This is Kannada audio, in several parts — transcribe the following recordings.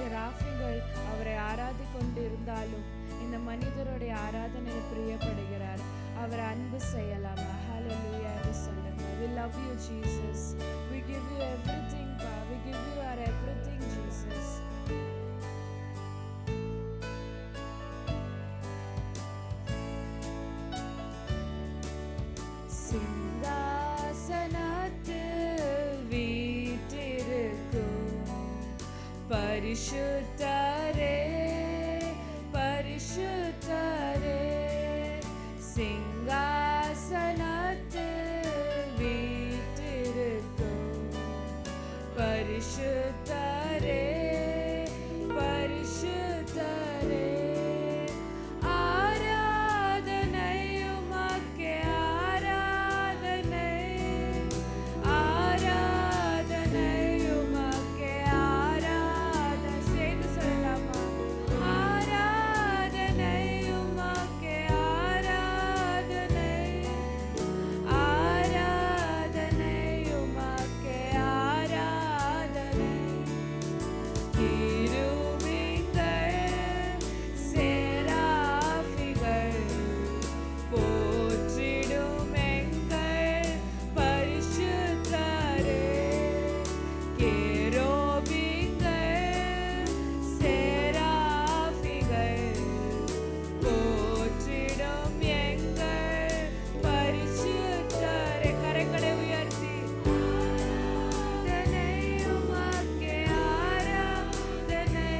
செராஃபிகள் அவரை ஆராதிக்கொண்டிருந்தாலும் இந்த மனிதருடைய ஆராதனை பிரியப்படுகிறார். அவர் அன்பு செய்யலாம். ஹல்லேலூயா என்று சொல்லுங்க. We love you Jesus. We give you everything God. We give you our everything Jesus. சிங்காசனத்தில் வீற்றிருக்கும் பரிசுத்தரே பரிசுத்தரே, சிங்காசனத்தில் வீற்றிருக்கும் பரிசுத்தரே பரிசுத்தரே, ஆராதனை உமக்கே ஆராதனை, ஆராதனை உமக்கே ஆராதனை. சேர்ந்து சொல்லலாமா? ஆராதனை உமக்கே ஆராதனை, ஆராதனை உமக்கே ஆராதனை. கிருபைகள் செராஃபிகள் போற்றிடும் எங்கள் பரிசுத்தரே, கேருபீன்கள் செராஃபிகள் போற்றிடும் எங்கள் பரிசுத்தரே. கரங்களை உயர்த்தி ஆராதனை உமக்கே ஆராதனை,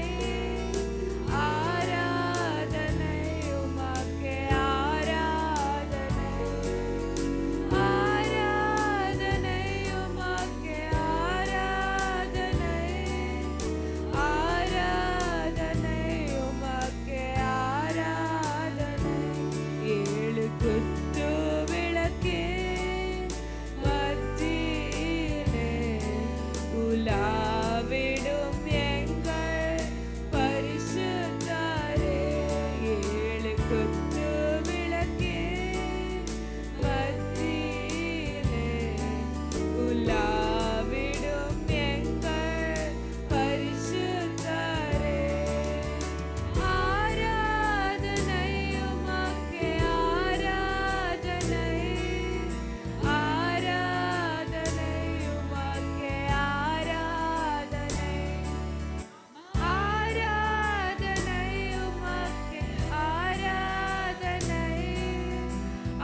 ஆராதனை உமக்கே ஆராதனை, ஆராதனை உமக்கே ஆராதனை, ஆராதனை உமக்கே ஆராதனை. ஏழு குத்து விளக்கின் மத்தியிலே உலாவிடும் எங்கள் பரிசுத்தரே, ஏழு குத்து விளக்கின் மத்தியிலே உலாவிடும் எங்கள் பரிசுத்தரே, ஆராதனை உமக்கே ஆராதனை, ஆராதனை உமக்கே ஆராதனை, ஆராதனை உமக்கே ஆராதனை,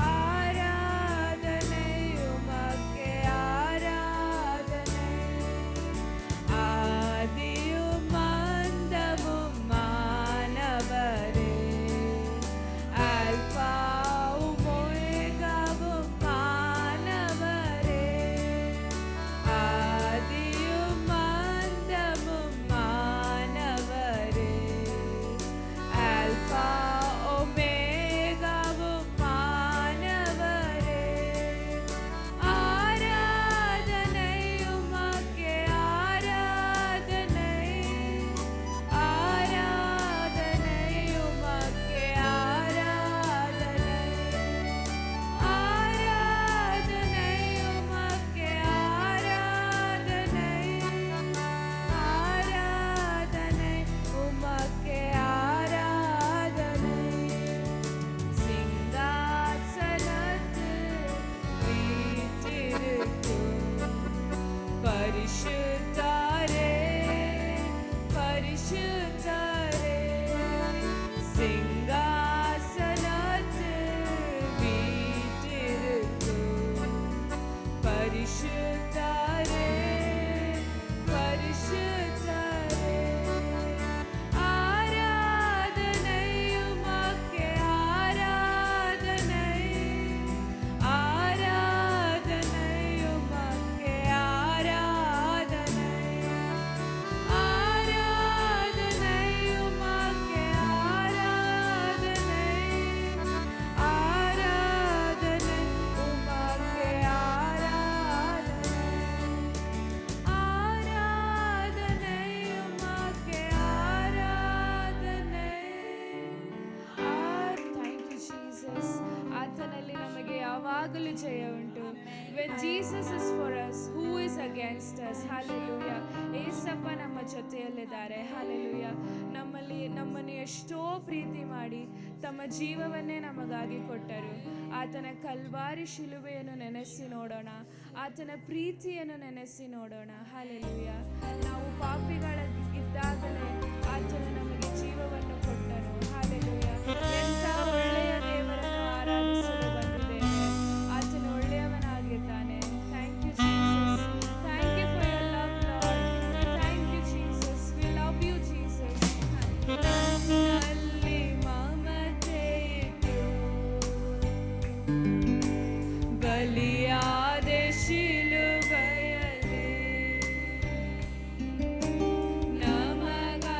ஆராதனை உமக்கே ஆராதனை. ஆதியும் அந்தமும் மானவரே, அல்பாவும் ஒமேகாவும் மானவரே, ஆதியும் அந்தமும் மானவரே, அல்பா ஒமேகாவும் மானவரே, ஆராதனை உமக்கே ஆராதனை, ஆராதனை உமக்கே ஆராதனை, ஆராதனை உமக்கே ஆராதனை, ஆராதனை உமக்கே ஆராதனை. சிங்காசனத்தில் வீற்றிருக்கும் பரிசுத்தரே பரிசுத்தரே, சிங்காசனத்தில் வீற்றிருக்கும் பரிசுத்தரே பரிசுத்தரே, ஆராதனை உமக்கே ஆராதனை, ஆராதனை உமக்கே ஆராதனை, ஆராதனை உமக்கே ஆராதனை, ஆராதனை உமக்கே ஆராதனை, ஆராதனை உமக்கே ಆರಾಧನೆ. Thank you Jesus. ಆತನಲ್ಲಿ ನಮಗೆ ಯಾವಾಗಲೂ ಜಯ ಉಂಟು. When Jesus is for us, who is against us? Hallelujah. Yesappa ನಮ್ಮ ಜೊತೆಯಲ್ಲಿದ್ದಾರೆ. Hallelujah. ನಮ್ಮನ್ನು ಎಷ್ಟೋ ಪ್ರೀತಿ ಮಾಡಿ ತಮ್ಮ ಜೀವವನ್ನೇ ನಮಗಾಗಿ ಕೊಟ್ಟರು. ಆತನ ಕಲ್ವಾರಿ ಶಿಲುಬೆಯನ್ನು ನೆನೆಸಿ ನೋಡೋಣ, ಆತನ ಪ್ರೀತಿಯನ್ನು ನೆನೆಸಿ ನೋಡೋಣ. Hallelujah. ನಾವು ಪಾಪಿಗಳಾಗಿದ್ದಾಗಲೇ ಆತನು ನಮಗೆ ಜೀವವನ್ನು ಕೊಟ್ಟನು. Hallelujah. ಎಂಥ ಒಳ್ಳೆಯ ದೇವರನ್ನು ಆರಾಧಿಸಲು ಬಂದಿದ್ದೇವೆ. ಆತನು ಒಳ್ಳೆಯವನಾಗಿದ್ದಾನೆ. Thank you Jesus. Thank you for your love, Lord. Thank you Jesus. We love you Jesus. ಅಲ್ಲಿ ಮಮತೆ ಇತ್ತು, ಬಲಿಯಾದೆ ಶಿಲುಬೆಯಲ್ಲಿ ನಮಗಾಗಿ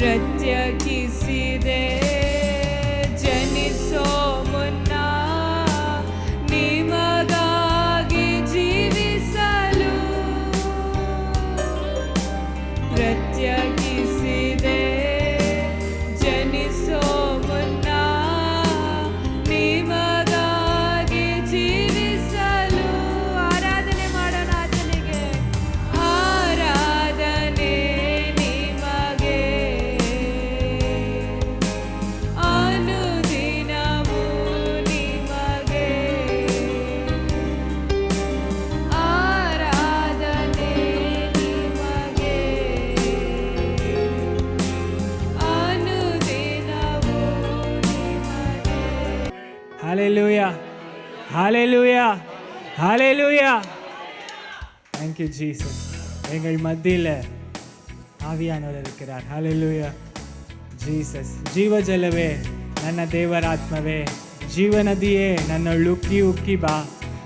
ಪ್ರತ್ಯೇಕಿಸಿದೆ ಜನಿಸೋ ಮುನ್ನ ನಿಮಗಾಗಿ ಜೀವಿಸಲು ಪ್ರತ್ಯೇಕಿಸಿದೆ ಜನಿಸೋ ಮುನ್ನ ನಿಮಗಾಗಿ ಜೀವಿಸಲು. ಆರಾಧನೆ ಮಾಡೋಣ ಆತನಿಗೆ. ಆರಾಧನೆ ನಿಮಗೆ ಅನುದಿನವೂ ನಿಮಗೆ ಆರಾಧನೆ ನಿಮಗೆ ಅನುದಿನವೂ ನಿಮಗೆ. Hallelujah. Hallelujah. Hallelujah. Thank you, Jesus. எங்கள் மத்தியில் ஆவியானவர் இருக்கிறார். Hallelujah. Jesus. ಜೀವಜಲವೇ ನನ್ನ ದೇವರಾತ್ಮವೇ, ಜೀವನದಿಯೇ ನನ್ನ ಉಕ್ಕಿ ಉಕ್ಕಿ ಬಾ,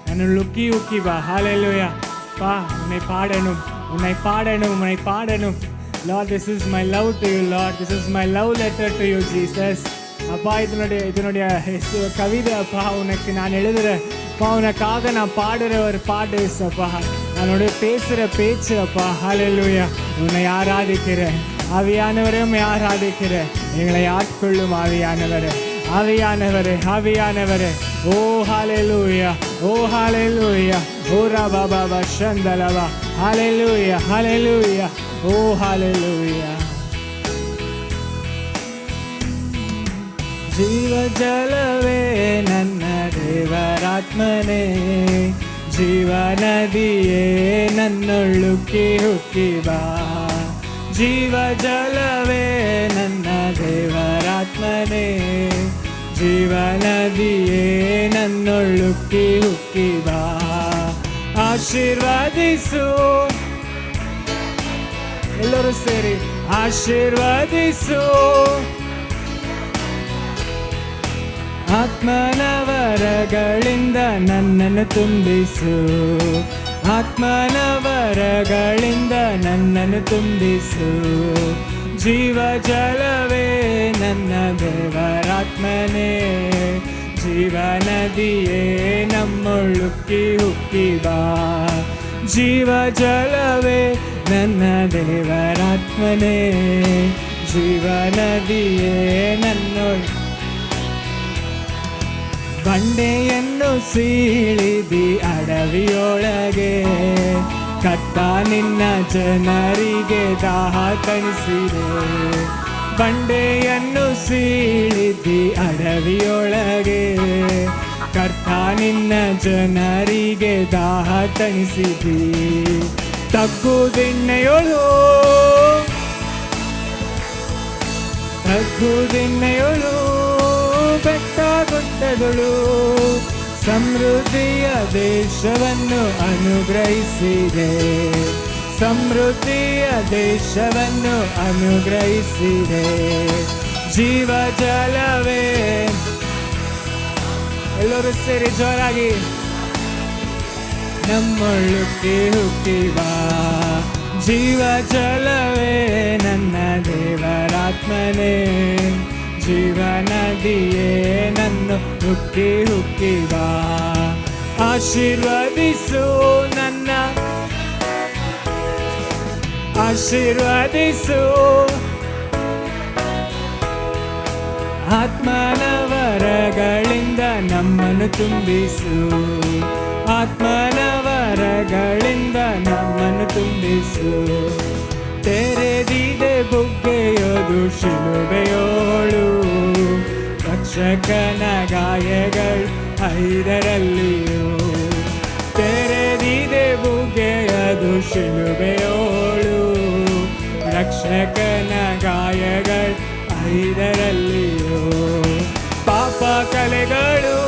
ನನ್ನ ಉಕ್ಕಿ ಉಕ್ಕி ಬಾ. Hallelujah. பா உன்னை பாடணும், உன்னை பாடணும், உன்னை பாடணும். Lord, this is my love to you, Lord. This is my love letter to you, Jesus. அப்பா இதனுடைய கவிதை அப்பா உனக்கு நான் எழுதுகிறேன் அப்பா, உனக்காக நான் பாடுற ஒரு பாட்டு அப்பா, என்னோட பேசுகிற பேச்சு அப்பா. ஹல்லேலூயா. உன்னை ஆராதிக்கிறேன் ஆவியானவரே, உம்மை ஆராதிக்கிறேன். எங்களை ஆட்கொள்ளும் ஆவியானவரே, ஆவியானவரே, ஆவியானவரே. ஓ ஹல்லேலூயா, ஓ ஹல்லேலூயா, ஓ ரபா பாபா ஷந்தலவா. ஹல்லேலூயா, ஹல்லேலூயா, ஓ ஹல்லேலூயா. ಜೀವಜಲವೇ ನನ್ನ ದೇವರಾತ್ಮನೇ, ಜೀವನದಿಯೇ ನನ್ನೊಳುಕ್ಕಿ ಹುಕ್ಕಿ ಬಾ. ಜೀವಜಲವೇ ನನ್ನ ದೇವರಾತ್ಮನೇ, ಜೀವನದಿಯೇ ನನ್ನೊಳುಕ್ಕಿ ಹುಕ್ಕಿ ಬಾ. ಆಶೀರ್ವದಿಸು, ಎಲ್ಲರೂ ಸೇರಿ ಆಶೀರ್ವದಿಸು. ಆತ್ಮನವರಗಳಿಂದ ನನ್ನನ್ನು ತುಂಬಿಸು, ಆತ್ಮನವರಗಳಿಂದ ನನ್ನನ್ನು ತುಂಬಿಸು. ಜೀವಜಲವೇ ನನ್ನ ದೇವರಾತ್ಮನೇ, ಜೀವನದಿಯೇ ನಮ್ಮೊಳುಕ್ಕಿ ಹುಕ್ಕಿ ಬಾ. ಜೀವಜಲವೇ ನನ್ನ ದೇವರಾತ್ಮನೇ, ಜೀವನದಿಯೇ ನನ್ನೊಳು. ಬಂಡೆಯನ್ನು ಸೀಳಿದಿ ಅಡವಿಯೊಳಗೆ, ಕತ್ತ ನಿನ್ನ ಜನರಿಗೆ ದಾಹ ತಣಿಸಿದೆ. ಬಂಡೆಯನ್ನು ಸೀಳಿದಿ ಅಡವಿಯೊಳಗೆ, ಕರ್ತ ನಿನ್ನ ಜನರಿಗೆ ದಾಹ ತಣಿಸಿದಿ. ತಗ್ಗುದಿಣ್ಣೆಯೊಳು ತಗ್ಗುದಿಣ್ಣೆಯೊಳು ಬೆಟ್ಟ ಗುಡ್ಡಗಳು ಸಮೃದ್ಧಿಯ ದೇಶವನ್ನು ಅನುಗ್ರಹಿಸಿದೆ, ಸಮೃದ್ಧಿಯ ದೇಶವನ್ನು ಅನುಗ್ರಹಿಸಿದೆ. ಜೀವಜಲವೇ, ಎಲ್ಲರೂ ಸೇರಿ ಜೋರಾಗಿ ನಮ್ಮೊಳುಕ್ಕಿ ಹುಕ್ಕಿ ಬಾ. ಜೀವಜಲವೇ ನನ್ನ ದೇವರಾತ್ಮನೇ, ಜೀವನದಿಯೇ ನನ್ನ ಹುಕ್ಕಿ ಹುಕ್ಕಿ ಬಾ. ಆಶೀರ್ವದಿಸು ನನ್ನ, ಆಶೀರ್ವದಿಸು. ಆತ್ಮನವರಗಳಿಂದ ನಮ್ಮನ್ನು ತುಂಬಿಸು, ಆತ್ಮನವರಗಳಿಂದ ನಮ್ಮನ್ನು ತುಂಬಿಸು. ತೆರೆದಿದೆ ಬುಗ್ಗೆಯೋದು ಶಿಲುಬೆಯೋಳು, ರಕ್ಷಕನ ಗಾಯಗಳು 5ರಲ್ಲಿಯೂ. ತೆರೆದಿದೆ ಬುಗ್ಗೆಯದು ಶಿಲುಬೆಯೋಳು, ರಕ್ಷಕನ ಗಾಯಗಳು 5ರಲ್ಲಿಯೂ. ಪಾಪ ಕಲೆಗಳು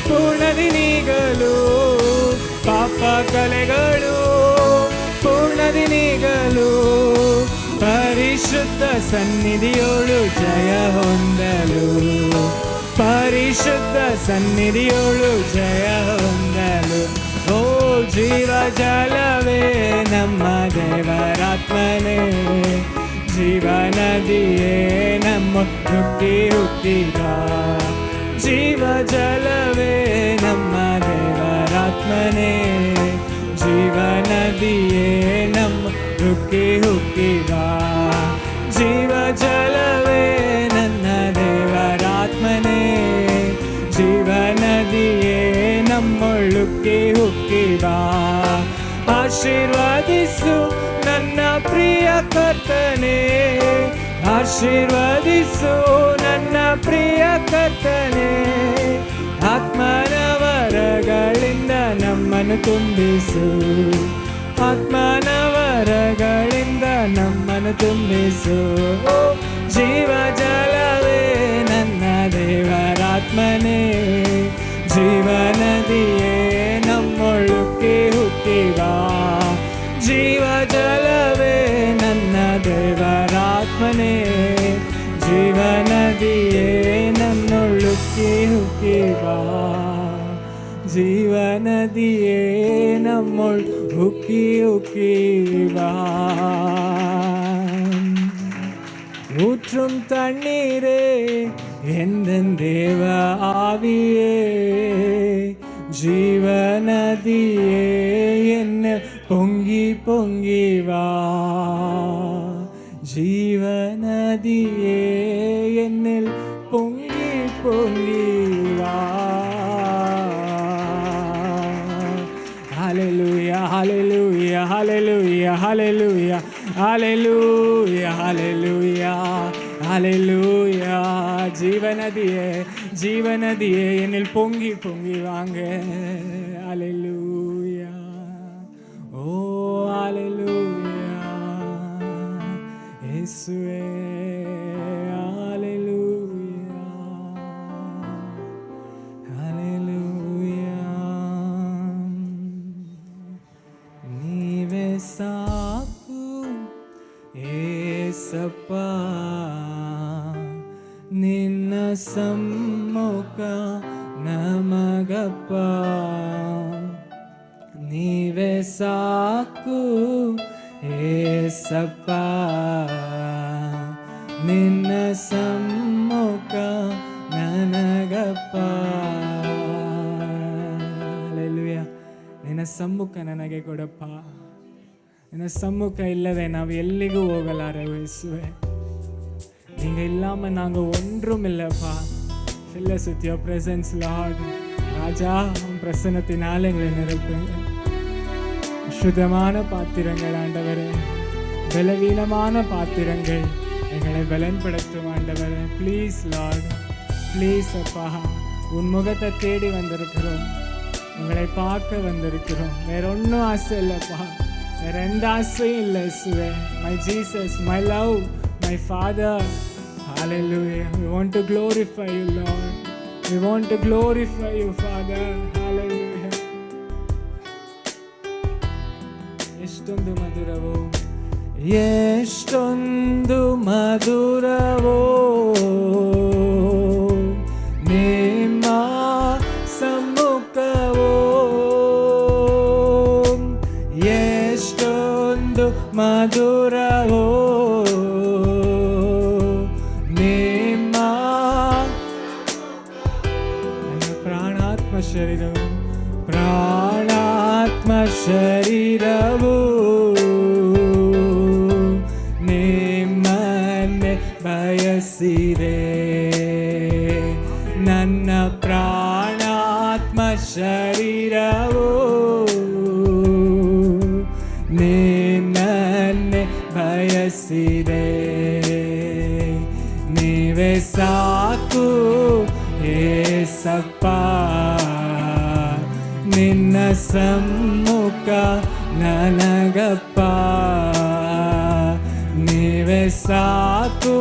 ಪೂರ್ಣದಿ ನೀಗಲು, ಪಾಪ ಕಲೆಗಳು ಪೂರ್ಣದಿ ನೀಗಲು. ಪರಿಶುದ್ಧ ಸನ್ನಿಧಿಯೋಳು ಜಯ ಹೊಂದಲು, ಪರಿಶುದ್ಧ ಸನ್ನಿಧಿಯೋಳು ಜಯ ಹೊಂದಲು. ಓ ಜೀವಜಲವೇ ನಮ್ಮ ದೇವರಾತ್ಮನೇ, ಜೀವನದಿಯೇ ನಮ್ಮ ಹುಕ್ಕಿ ಹುಕ್ಕಿದ ಜೀವ ಜಲವೇ ನಮ್ಮ ದೇವರಾತ್ಮನೇ ಜೀವನದಿಯೇ ನಮ್ಮ ಹುಕ್ಕಿ ಹುಕ್ಕಿದ ಜೀವ ಜಲವೇ ನನ್ನ ದೇವರಾತ್ಮನೇ ಜೀವನದಿಯೇ ನಮ್ಮೊಳುಕ್ಕಿ ಹುಕ್ಕಿದ ಆಶೀರ್ವದಿಸು ನನ್ನ ಪ್ರಿಯ ಕರ್ತನೇ ಆಶೀರ್ವದಿಸು ನನ್ನ ಪ್ರಿಯ ಕರ್ತನೇ ಆತ್ಮನವರಗಳಿಂದ ನಮ್ಮನ್ನು ತುಂಬಿಸು ಆತ್ಮನವರಗಳಿಂದ ನಮ್ಮನ್ನು ತುಂಬಿಸು ಜೀವ ಜಲವೇ ನನ್ನ ದೇವರಾತ್ಮನೇ ಜೀವನದಿಯೇ ನಮ್ಮೊಳುಕ್ಕಿ ಹುಕ್ಕಿದ ಜೀವ ಜಲವೇ ನನ್ನ ದೇವರಾತ್ಮನೇ ಜೀವನದಿಯೇ ನನ್ನೊಳುಕ್ಕಿ ಹುಕ್ಕಿದ ஜீவநதியே நம்முள் உக்கி உக்கிவா ஊற்றும் தண்ணீரே எந்தன் தேவ ஆவியே ஜீவநதியே என்ன பொங்கி பொங்கி வா ஜீவநதியே என்னில் பொங்கி பொங்கி வா Hallelujah, hallelujah, hallelujah, hallelujah, hallelujah, hallelujah, hallelujah. ஜீவநதியே ஜீவநதியே என்னில் பொங்கி பொங்கி வாங்க. Hallelujah, oh hallelujah, இயேசுவே hallelujah, hallelujah. నీవే సాకు యేసప్పా నిన్న సమ్ముఖ నమగప్ప నీవే సాకు యేసప్పా నిన్న సమ్ముఖ ನನಗಪ್ಪ ಹಲ್ಲೆಲೂಯಾ ನಿನ್ನ ಸಮ್ಮುಖ ನನಗೆ ಕೊಡಪ್ಪ ನಿನ್ನ ಸಮ್ಮುಖ ಇಲ್ಲದೆ ನಾವು ಎಲ್ಲಿಗೂ ಹೋಗಲಾರೆವು ಯೇசுவே நீங்க இல்லாம நாங்க ஒன்றும் இல்லப்பா fill us with your presence Lord ராஜா உன் பிரசன்னத்தினால எங்களை நிரப்புங்க சுத்தமான பாத்திரங்கள் ஆண்டவரே பலவீனமான பாத்திரங்கள் எங்களை பலன்படுத்தும் ஆண்டவரே ப்ளீஸ் லார்ட் ப்ளீஸ் அப்பா உன் முகத்தை தேடி வந்திருக்கிறோம் உங்களை பார்க்க வந்திருக்கிறோம் வேற ஒன்றும் ஆசை இல்லைப்பா வேற எந்த ஆசையும் இல்லை இயேசுவே my Jesus my love my father hallelujah we want to glorify you Lord we want to glorify you Father hallelujah ಎಷ್ಟೊಂದು ಮಧುರವೋ ಎಷ್ಟೊಂದು ಮಧುರವೋ ನಿಮ್ಮ ಸಮ್ಮುಖವೋ ಎಷ್ಟೊಂದು ಮಧುರವೋ ನಿಮ್ಮ ನನ್ನ ಪ್ರಾಣಾತ್ಮ ಶರೀರವು ಪ್ರಾಣಾತ್ಮ ಶರೀರವು ನಿಮ್ಮನ್ನೇ ಬಯಸಿದೆ ನನ್ನ ಪ್ರಾಣಾತ್ಮ ಶರೀರವು ನಿನ್ನನ್ನೇ ಬಯಸಿದೆ ನೀವೇ ಸಾಕು ಏಸಪ್ಪ ನಿನ್ನ ಸಮ್ಮುಖ ನನಗಪ್ಪ ನೀವೇ ಸಾಕು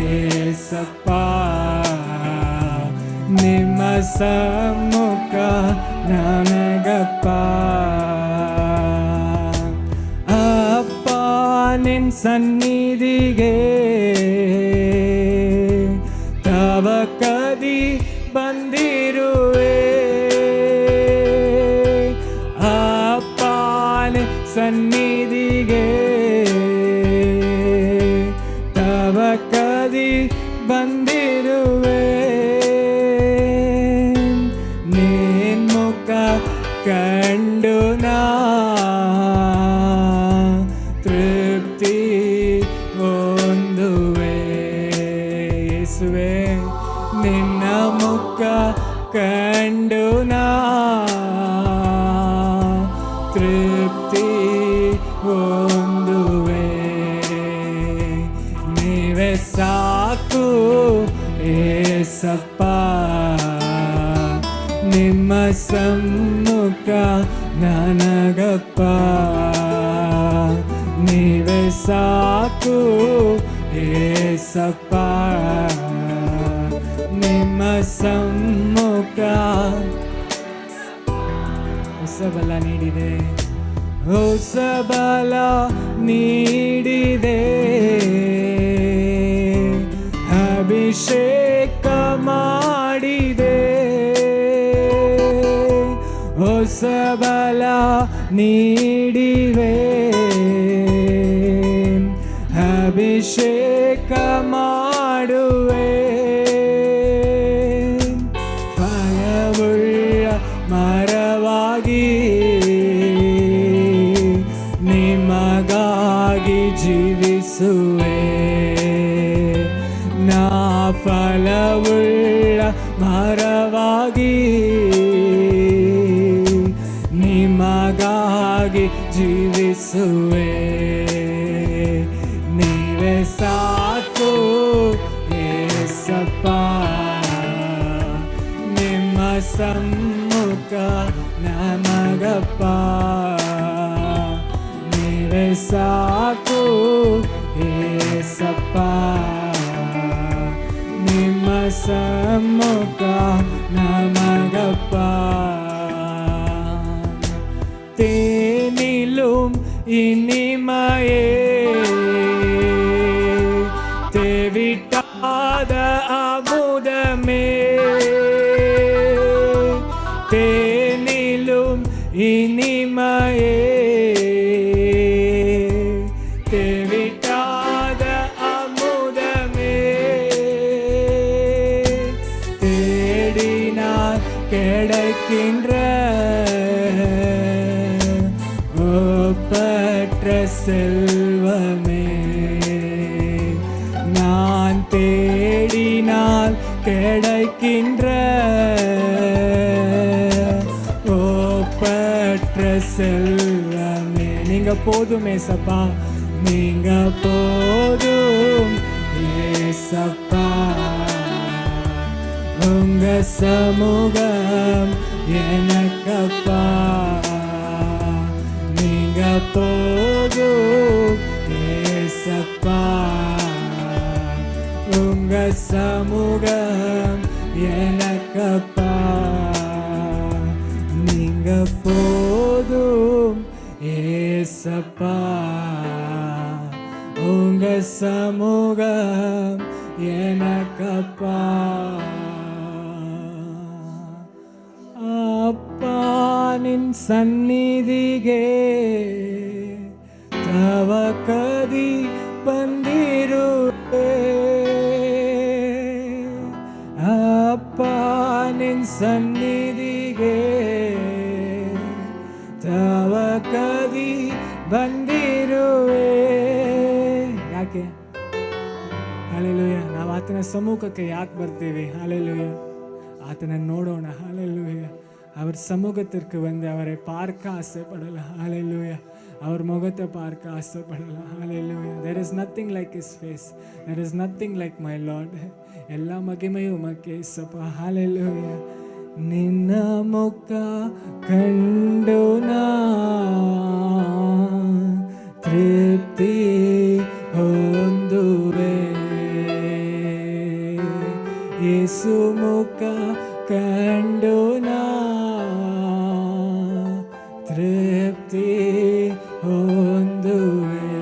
ಏಸಪ್ಪ ನಿಮ್ಮ ಸಮ್ಮುಖ ನನಗಪ್ಪ ಅಪ್ಪ ನಿನ್ ಸನ್ನಿಧಿಗೆ ತವಕದಿ ಬಂದಿರುವೆ ಅಪ್ಪ ನಿನ್ ಸನ್ನಿಧಿಗೆ ಕಂಡು ನಾ ತೃಪ್ತಿ ಹೊಂದುವೆ. ನೀವೇ ಸಾಕು ಏಸಪ್ಪ, ನಿಮ್ಮ ಸಮ್ಮುಖ ನನಗಪ್ಪ. ನೀವೇ ಸಾಕು ಏಸಪ್ಪ, ನಿಮ್ಮ ಸಮ್ಮುಖ. ಹೊಸ ಬಲ ನೀಡಿದೆ, ಹೊಸ ಬಲ ನೀಡಿದೆ, ಅಭಿಷೇಕ ಮಾಡಿದೆ. ಹೊಸ ಬಲ ನೀಡಿವೆ, ಅಭಿಷೇಕ ಮಾಡುವೆ. ಫಲವುಳ್ಳ ಮರವಾಗಿ ನಿಮಗಾಗಿ ಜೀವಿಸುವೆ. ನಾ ಫಲವುಳ್ಳ ಮರವಾಗಿ ನಿಮಗಾಗಿ ಜೀವಿಸುವೆ. ನೀವೇ ಸಾಕು ಏಸಪ್ಪ, ನಿಮ್ಮ ಸಮ್ಮುಖ ನಮಗಪ್ಪ. ನೀವೇ ಸಾಕು ಏಸಪ್ಪ, ನಿಮ್ಮ ಸಮ್ಮುಖ ನಮಗಪ್ಪ. തേനിലും ഇനിമയേ തേവിട്ടാത അമുദമേ. തേനിലും ഇനിമയേ തേവിട്ടാത അമുദമേ. തേടിനാൽ கிடைக்கின்ற ஒப்பற்ற செல்வமே. நான் தேடினால் கிடைக்கின்ற ஒப்பற்ற செல்வமே. நீங்க போதும் ஏசப்பா, நீங்க போதும் ஏசப்பா. உங்க சமூகம் எனக்கப்பா. நீங்க போதும் ஏசப்பா. உங்க சமூகம் எனக்கப்பா. நீங்க போதும் ஏசப்பா. உங்க சமூகம் எனக்கப்பா. ಅಪ್ಪಾ ನಿನ್ ಸನ್ನಿಧಿಗೆ ತವ ಕದಿ ಬಂದಿರುವೆ. ಅಪ್ಪ ನಿನ್ ಸನ್ನಿಧಿಗೆ ತವ ಕದಿ ಬಂದಿರುವೆ. ಯಾಕೆ? ಹಲ್ಲೆಲೂಯ. ನಾವು ಆತನ ಸಮ್ಮುಖಕ್ಕೆ ಯಾಕೆ ಬರ್ತೀವಿ? ಹಲ್ಲೆಲೂಯ. ஆத்தனை நோடோன. ஹல்லேலூயா. அவர் சமூகத்திற்கு வந்து அவரை பார்க்க ஆசைப்படலாம். ஹல்லேலூயா. அவர் முகத்தை பார்க்க ஆசைப்படலாம். ஹல்லேலூயா. there is nothing like his face, there is nothing like my Lord. எல்லா மகிமையும் உமக்கே இயேசுப்பா. ஹல்லேலூயா. ನಿನ್ನ ಮುಖ ಕಂಡು ನಾ ತೃಪ್ತಿ ಹೊಂದುವೆ. ಯೇಸು ಮುಖ ಕಂಡು ನಾ ತೃಪ್ತಿ ಹೊಂದುವೆ.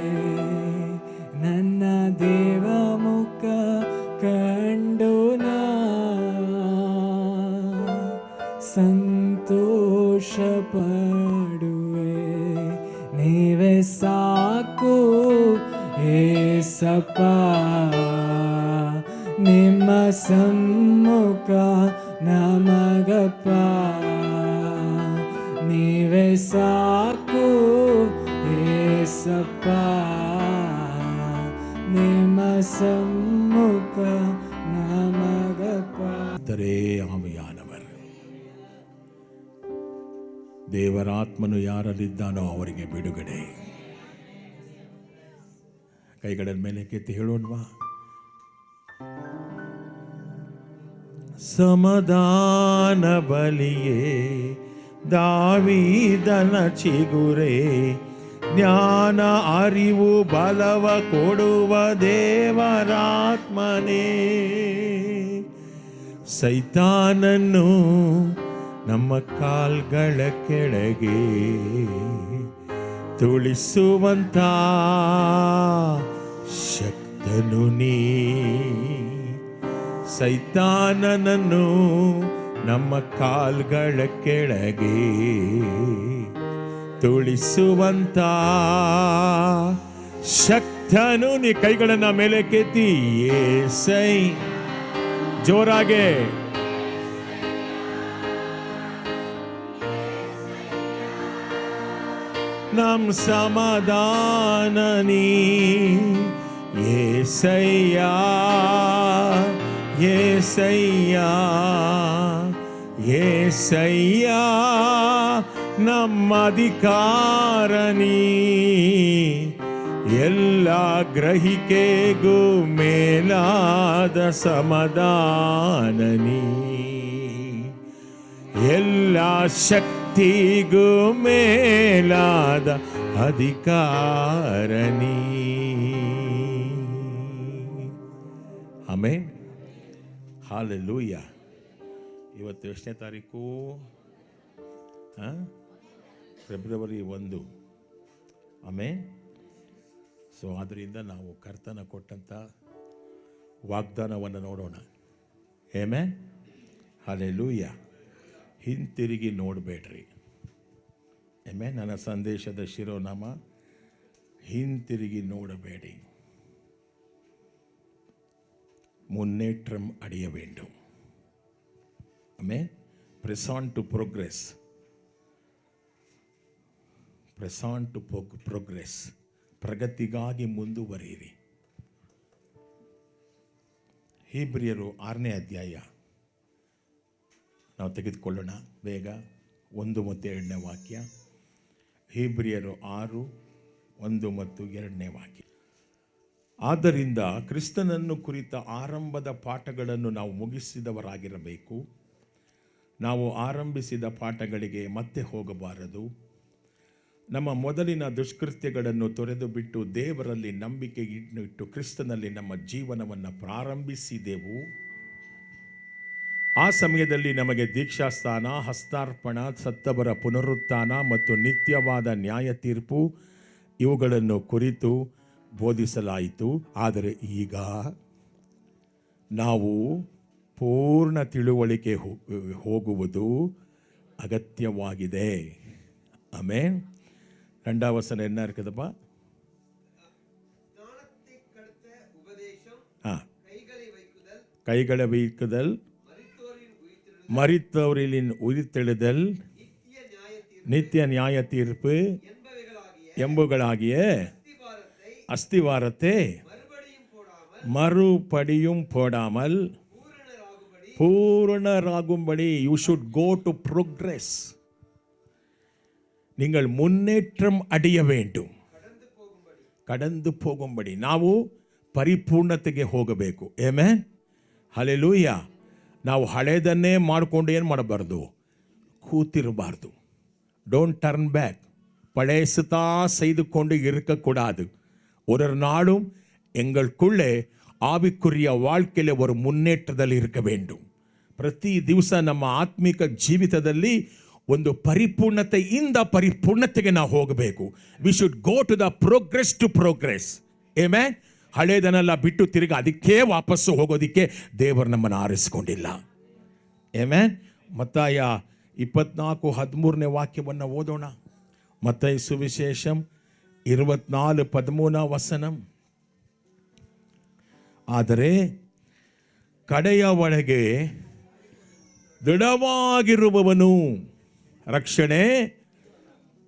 ನನ್ನ ದೇವ ಮುಖ ಕಂಡು ನಾ ಸಂತೋಷ ಪಡುವೆ. ನೀವೇ ಸಾಕು ಏಸಪ್ಪ, ನಿಮ್ಮ ಸಮ್ಮುಖ ನಮಗಪ್ಪ. ನೀವೇ ಸಾಕು ಏಸಪ್ಪ, ನಿಮ್ಮ ಸಮ್ಮುಖ ನಮಗಪ್ಪ. கர்த்தரே ஆவியானவர் ದೇವರಾತ್ಮನು ಯಾರಲ್ಲಿದ್ದಾನೋ ಅವರಿಗೆ ಬಿಡುಗಡೆ. ಕೈಗಳ ಮೇಲೆ ಕೆತ್ತಿ ಹೇಳೋಣವಾ? ಸಮಾಧಾನ ಬಲಿಯೇ ದಾವೀದನ ಚಿಗುರೇ, ಜ್ಞಾನ ಅರಿವು ಬಲವ ಕೊಡುವ ದೇವರಾತ್ಮನೇ, ಸೈತಾನನ್ನು ನಮ್ಮ ಕಾಲ್ಗಳ ಕೆಳಗೆ ತುಳಿಸುವಂತ ಶಕ್ತನು ನೀ, ಸೈತಾನನನ್ನು ನಮ್ಮ ಕಾಲ್ಗಳ ಕೆಳಗೆ ತುಳಿಸುವಂತ ಶಕ್ತನು ನೀ. ಕೈಗಳನ್ನ ಮೇಲೆ ಕೆತ್ತಿ ಏಸೈ ಜೋರಾಗೆ. ನಮ್ ಸಮಾಧಾನ ನೀ ಏಸಯ್ಯ, ಏಸಯ್ಯ, ಏಸಯ್ಯ, ನಮ್ಮ ಅಧಿಕಾರ ನೀ, ಎಲ್ಲ ಗ್ರಹಿಕೆಗೂ ಮೇಲಾದ ಸಮಾಧಾನ ನೀ, ಎಲ್ಲ ಶಕ್ತಿಗೂ ಮೇಲಾದ ಅಧಿಕಾರ ನೀ. ಆಮೆನ್. ಹಾಲೆಲೂಯ. ಇವತ್ತು ಎಷ್ಟನೇ ತಾರೀಕು? ಫೆಬ್ರವರಿ 1. ಆಮೆನ್. ಸೊ ಆದ್ದರಿಂದ ನಾವು ಕರ್ತನ ಕೊಟ್ಟಂಥ ವಾಗ್ದಾನವನ್ನು ನೋಡೋಣ. ಆಮೆನ್. ಹಾಲೆಲೂಯ. ಹಿಂತಿರುಗಿ ನೋಡಬೇಡ್ರಿ. ಆಮೆನ್. ನನ್ನ ಸಂದೇಶದ ಶಿರೋನಾಮ ಹಿಂತಿರುಗಿ ನೋಡಬೇಡಿ, മുന്നേറ്റം അടിയ വേണ്ടും. ആമേൻ. press on to progress, press on to progress. ಪ್ರಗತಿಗಾಗಿ ಮುಂದುವರಿಯಿರಿ. ಹೀಬ್ರಿಯರು 6ನೇ ಅಧ್ಯಾಯ ನಾವು ತೆಗೆದುಕೊಳ್ಳೋಣ ಬೇಗ. 1 ಮತ್ತು 2ನೇ ವಾಕ್ಯ. ಹೀಬ್ರಿಯರು 6, 1 ಮತ್ತು 2ನೇ ವಾಕ್ಯ. ಆದ್ದರಿಂದ ಕ್ರಿಸ್ತನನ್ನು ಕುರಿತ ಆರಂಭದ ಪಾಠಗಳನ್ನು ನಾವು ಮುಗಿಸಿದವರಾಗಿರಬೇಕು. ನಾವು ಆರಂಭಿಸಿದ ಪಾಠಗಳಿಗೆ ಮತ್ತೆ ಹೋಗಬಾರದು. ನಮ್ಮ ಮೊದಲಿನ ದುಷ್ಕೃತ್ಯಗಳನ್ನು ತೊರೆದು ಬಿಟ್ಟು ದೇವರಲ್ಲಿ ನಂಬಿಕೆ ಇಟ್ಟು ಕ್ರಿಸ್ತನಲ್ಲಿ ನಮ್ಮ ಜೀವನವನ್ನು ಪ್ರಾರಂಭಿಸಿದೆವು. ಆ ಸಮಯದಲ್ಲಿ ನಮಗೆ ದೀಕ್ಷಾಸ್ಥಾನ, ಹಸ್ತಾರ್ಪಣ, ಸತ್ತವರ ಪುನರುತ್ಥಾನ ಮತ್ತು ನಿತ್ಯವಾದ ನ್ಯಾಯ ತೀರ್ಪು ಇವುಗಳನ್ನು ಕುರಿತು ಬೋಧಿಸಲಾಯಿತು. ಆದರೆ ಈಗ ನಾವು ಪೂರ್ಣ ತಿಳುವಳಿಕೆ ಹೋಗುವುದು ಅಗತ್ಯವಾಗಿದೆ. ಆಮೆನ್. 2வது வசனம் என்ன இருக்குதுப்பா? கைகளை வைக்குதல், மரித்தோரின் உயிர்த்தெழுதல், நித்திய நியாய தீர்ப்பு என்பவைகளாகிய அஸ்திவாரத்தை மறுபடியும் போடாமல் பூரணராகும்படி you should go to progress. நீங்கள் ಮುನ್ನೇಟ್ರಂ ಅಡಿಯ வேண்டும். கடந்து போகும்படி ನಾವು ಪರಿಪೂರ್ಣತೆಗೆ ಹೋಗಬೇಕು. ಆಮೆನ್. ಹಲ್ಲೆಲೂಯಾ. ನಾವು ಹಳೆಯದನ್ನೇ ಮಾಡಿಕೊಂಡು ಏನು ಮಾಡಬಾರ್ದು? ಕೂತಿರಬಾರ್ದು. Don't turn back. பழையசுதா செய்து கொண்டு இருக்கக்கூடாது. ஒரு நாளும் எங்களுக்குள்ளே ஆவிக்குரிய வாழ்க்கையில ஒரு ಮುನ್ನೇಟದಲ್ಲಿ இருக்க வேண்டும். ಪ್ರತಿ ದಿವಸ ನಮ್ಮ ಆತ್ಮಿಕ ಜೀವಿತದಲ್ಲಿ ಒಂದು ಪರಿಪೂರ್ಣತೆಯಿಂದ ಪರಿಪೂರ್ಣತೆಗೆ ನಾವು ಹೋಗಬೇಕು. We should go to the progress to progress. Amen. ಹಳೆಯದನ್ನೆಲ್ಲ ಬಿಟ್ಟು ತಿರುಗಿ ಅದಕ್ಕೆ ವಾಪಸ್ಸು ಹೋಗೋದಿಕ್ಕೆ ದೇವರು ನಮ್ಮನ್ನು ಆರಿಸಿಕೊಂಡಿಲ್ಲ. ಆಮೆನ್. ಮತ್ತಾಯ 24:13ನೇ ವಾಕ್ಯವನ್ನು ಓದೋಣ. ಮತ್ತಾಯ ಸುವಿಶೇಷಂ 24:13 ವಚನ. ಆದರೆ ಕಡೆಯವರೆಗೆ ದೃಢವಾಗಿರುವವನು ರಕ್ಷಣೆ.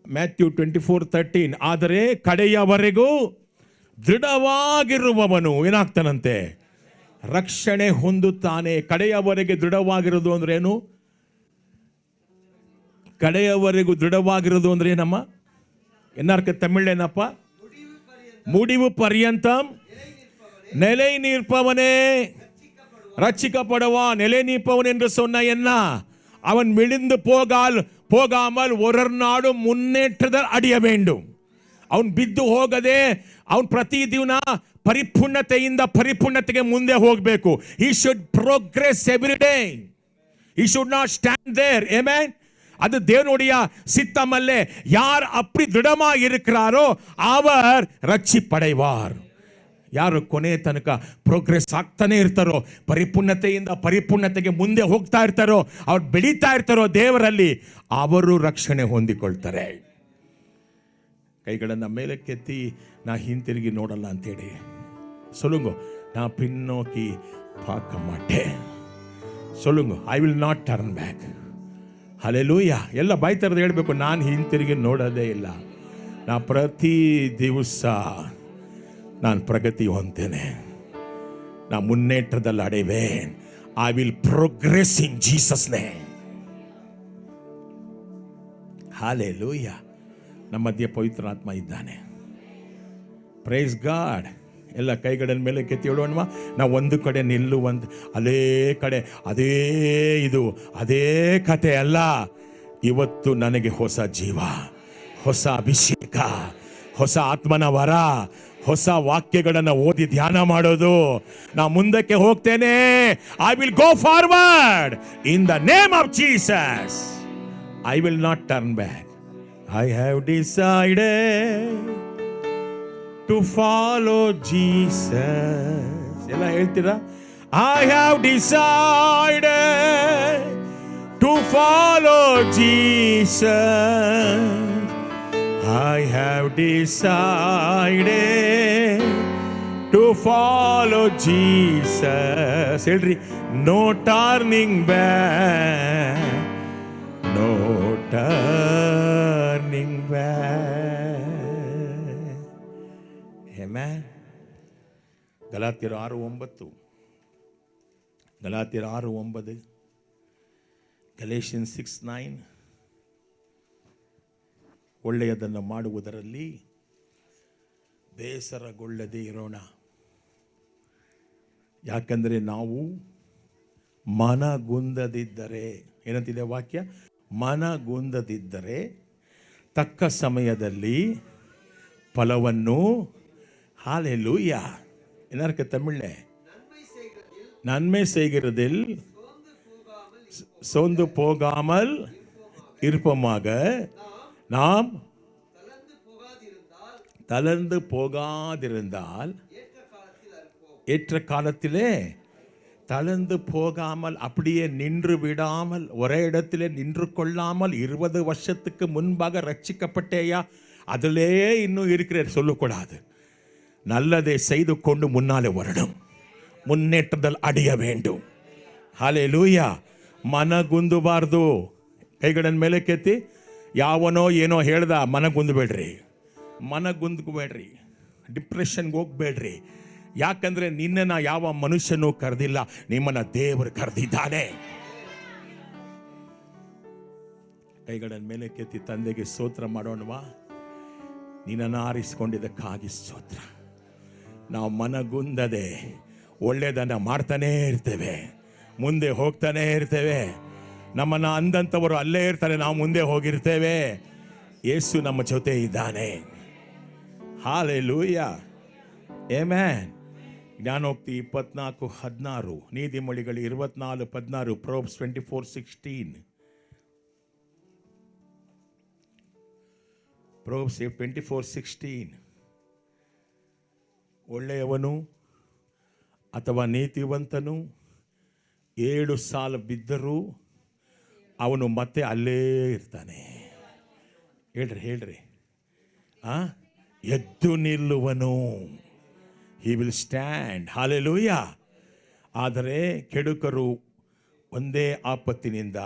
ಮ್ಯಾಥ್ಯೂ 24:13. ಆದರೆ ಕಡೆಯವರೆಗೂ ದೃಢವಾಗಿರುವವನು ಏನಾಗ್ತಾನಂತೆ? ರಕ್ಷಣೆ ಹೊಂದುತ್ತಾನೆ. ಕಡೆಯವರೆಗೆ ದೃಢವಾಗಿರೋದು ಅಂದ್ರೆ ಏನು? ಕಡೆಯವರೆಗೂ ದೃಢವಾಗಿರೋದು ಅಂದ್ರೆ ಏನಮ್ಮ? ಎನ್ನಾರ್ಕ ತಮಿಳ್ ಏನಪ್ಪ? முடிவு பரியந்தம் நிலை நிற்பவனே ரட்சிக்கப்படுவான். நிலை நிற்பவன் என்று சொன்ன என்ன? அவன் விழுந்து போகாமல் ஒரு நாடும் முன்னேற்றத்தில் ಅಡಿಯ வேண்டும். ಅವನು ಬಿದ್ದು ಹೋಗದೆ ಅವನು ಪ್ರತಿದಿನ ಪರಿಪೂರ್ಣತೆಯಿಂದ ಪರಿಪೂರ್ಣತೆಗೆ ಮುಂದೆ ಹೋಗಬೇಕು. he should progress every day. he should not stand there. amen. அது தேவனுடைய சித்தமல்ல. யார் அப்படி திடமாக இருக்கிறாரோ அவர் ರಕ್ಷಿಸಲ್ಪಡುவார். ಯಾರು ಕೊನೆ ತನಕ ಪ್ರೋಗ್ರೆಸ್ ಆಗ್ತಾನೆ ಇರ್ತಾರೋ, ಪರಿಪೂರ್ಣತೆಯಿಂದ ಪರಿಪೂರ್ಣತೆಗೆ ಮುಂದೆ ಹೋಗ್ತಾ ಇರ್ತಾರೋ, ಅವ್ರು ಬೆಳೀತಾ ಇರ್ತಾರೋ ದೇವರಲ್ಲಿ, ಅವರು ರಕ್ಷಣೆ ಹೊಂದಿಕೊಳ್ತಾರೆ. ಕೈಗಳನ್ನು ಮೇಲಕ್ಕೆತ್ತಿ ನಾ ಹಿಂತಿರುಗಿ ನೋಡಲ್ಲ ಅಂತೇಳಿ சொல்லுங்க. நான் பின்னோக்கி பார்க்க மாட்டேன். சொல்லுங்க, I will not turn back. Hallelujah. ಎಲ್ಲ ಬಾಯಿ ತೆರೆದು ಹೇಳಬೇಕು, ನಾನು ಹಿಂತಿರುಗಿ ನೋಡೋದೇ ಇಲ್ಲ. ನಾ ಪ್ರತಿ ದಿವಸ ನಾನು ಪ್ರಗತಿ ಹೊಂದ್ತೇನೆ, ನಾ ಮುನ್ನೇற்றದಲ್ಲಿ ಅಡೆವೆ. I will progress in Jesus name. Hallelujah. ನಮ್ಮ ಮಧ್ಯೆ ಪವಿತ್ರಾತ್ಮ ಇದ್ದಾನೆ. Praise God. ಎಲ್ಲ ಕೈಗಳ ಮೇಲೆ ಕೆತ್ತಿ ಹೇಳೋಣ. ನಾವು ಒಂದು ಕಡೆ ನಿಲ್ಲುವಂತ ಅದೇ ಕಡೆ ಅದೇ ಕತೆ ಅಲ್ಲ. ಇವತ್ತು ನನಗೆ ಹೊಸ ಜೀವ, ಹೊಸ ಅಭಿಷೇಕ, ಹೊಸ ಆತ್ಮನ ವರ, ಹೊಸ ವಾಕ್ಯಗಳನ್ನು ಓದಿ ಧ್ಯಾನ ಮಾಡೋದು. ನಾ ಮುಂದಕ್ಕೆ ಹೋಗ್ತೇನೆ. I will go forward in the name of Jesus. I will not turn back. I have decided to follow Jesus. ಎಲ್ಲ ಹೇಳ್ತೀರಾ? I have decided to follow Jesus. I have decided to follow Jesus. ಹೇಳ್ರಿ, no turning back, no turning back. Amen. ಗಲಾತ್ಯರು 6:9, ಗಲಾತ್ಯರು 6:9, Galatians 6:9. ಒಳ್ಳೆಯದನ್ನು ಮಾಡುವುದರಲ್ಲಿ ಬೇಸರಗೊಳ್ಳದೆ ಇರೋಣ, ಯಾಕಂದರೆ ನಾವು ಮನಗುಂದದಿದ್ದರೆ, ಏನಂತಿದೆ ವಾಕ್ಯ? ಮನಗುಂದದಿದ್ದರೆ ತಕ್ಕ ಸಮಯದಲ್ಲಿ ಫಲವನ್ನು, ஹalleluya, என்ன இருக்கு தமிழ்ல? நன்மை செய்கிறதில் சோர்ந்து போகாமல் இருப்போமாக, நாம் தளர்ந்து போகாதிருந்தால் ஏற்ற காலத்திலே தளர்ந்து போகாமல், அப்படியே நின்று விடாமல், ஒரே இடத்திலே நின்று கொள்ளாமல், 20 வருஷத்துக்கு முன்பாக ரட்சிக்கப்பட்டேயா, அதிலே இன்னும் இருக்கிற சொல்லக்கூடாது. நல்லதை செய்து கொண்டு முன்னாலே வரணும், ಮುನ್ನೇಟದಲ್ಲಿ ಅಡಿಯ வேண்டும். ಹಲ್ಲೆಲೂಯಾ. ಮನಗುಂದಬಾರ್ದು. ಕೈಗಳನ್ನು ಮೇಲೆ ಕೆತ್ತಿ. ಯಾವನೋ ಏನೋ ಹೇಳ್ದ ಮನಗುಂದಬೇಡ್ರಿ, ಮನಗುಂದಬೇಡ್ರಿ, ಡಿಪ್ರೆಷನ್ಗೆ ಹೋಗ್ಬೇಡ್ರಿ. ಯಾಕಂದ್ರೆ ನಿನ್ನನ್ನು ಯಾವ ಮನುಷ್ಯನೂ ಕರೆದಿಲ್ಲ, ನಿಮ್ಮನ್ನ ದೇವರು ಕರೆದಿದ್ದಾನೆ. ಕೈಗಳನ್ನು ಮೇಲೆ ಕೆತ್ತಿ ತಂದೆಗೆ ಸ್ತೋತ್ರ ಮಾಡೋಣವಾ? ನಿನ್ನನ್ನು ಆರಿಸಿಕೊಂಡಿದ್ದಕ್ಕಾಗಿ ಸ್ತೋತ್ರ. ನಾವು ಮನಗುಂದದೆ ಒಳ್ಳೆಯದನ್ನು ಮಾಡ್ತಾನೇ ಇರ್ತೇವೆ, ಮುಂದೆ ಹೋಗ್ತಾನೇ ಇರ್ತೇವೆ. ನಮ್ಮನ್ನು ಅಂದಂಥವರು ಅಲ್ಲೇ ಇರ್ತಾರೆ, ನಾವು ಮುಂದೆ ಹೋಗಿರ್ತೇವೆ. ಯೇಸು ನಮ್ಮ ಜೊತೆ ಇದ್ದಾನೆ. ಹಲ್ಲೆಲೂಯಾ. ಆಮೆನ್. ಜ್ಞಾನೋಕ್ತಿ 24:16, ನೀತಿಮೊಳಿಗಳು 24:16, probes 24:16, probes 24:16. ಒಳ್ಳೆಯವನು ಅಥವಾ ನೀತಿವಂತನು 7 ಸಾಲ ಬಿದ್ದರೂ ಅವನು ಮತ್ತೆ ಅಲ್ಲೇ ಇರ್ತಾನೆ. ಹೇಳ್ರಿ ಎದ್ದು ನಿಲ್ಲುವನು. He will stand. ಹಲ್ಲೆಲೂಯಾ. ಆದರೆ ಕೆಡುಕರು ಒಂದೇ ಆಪತ್ತಿನಿಂದ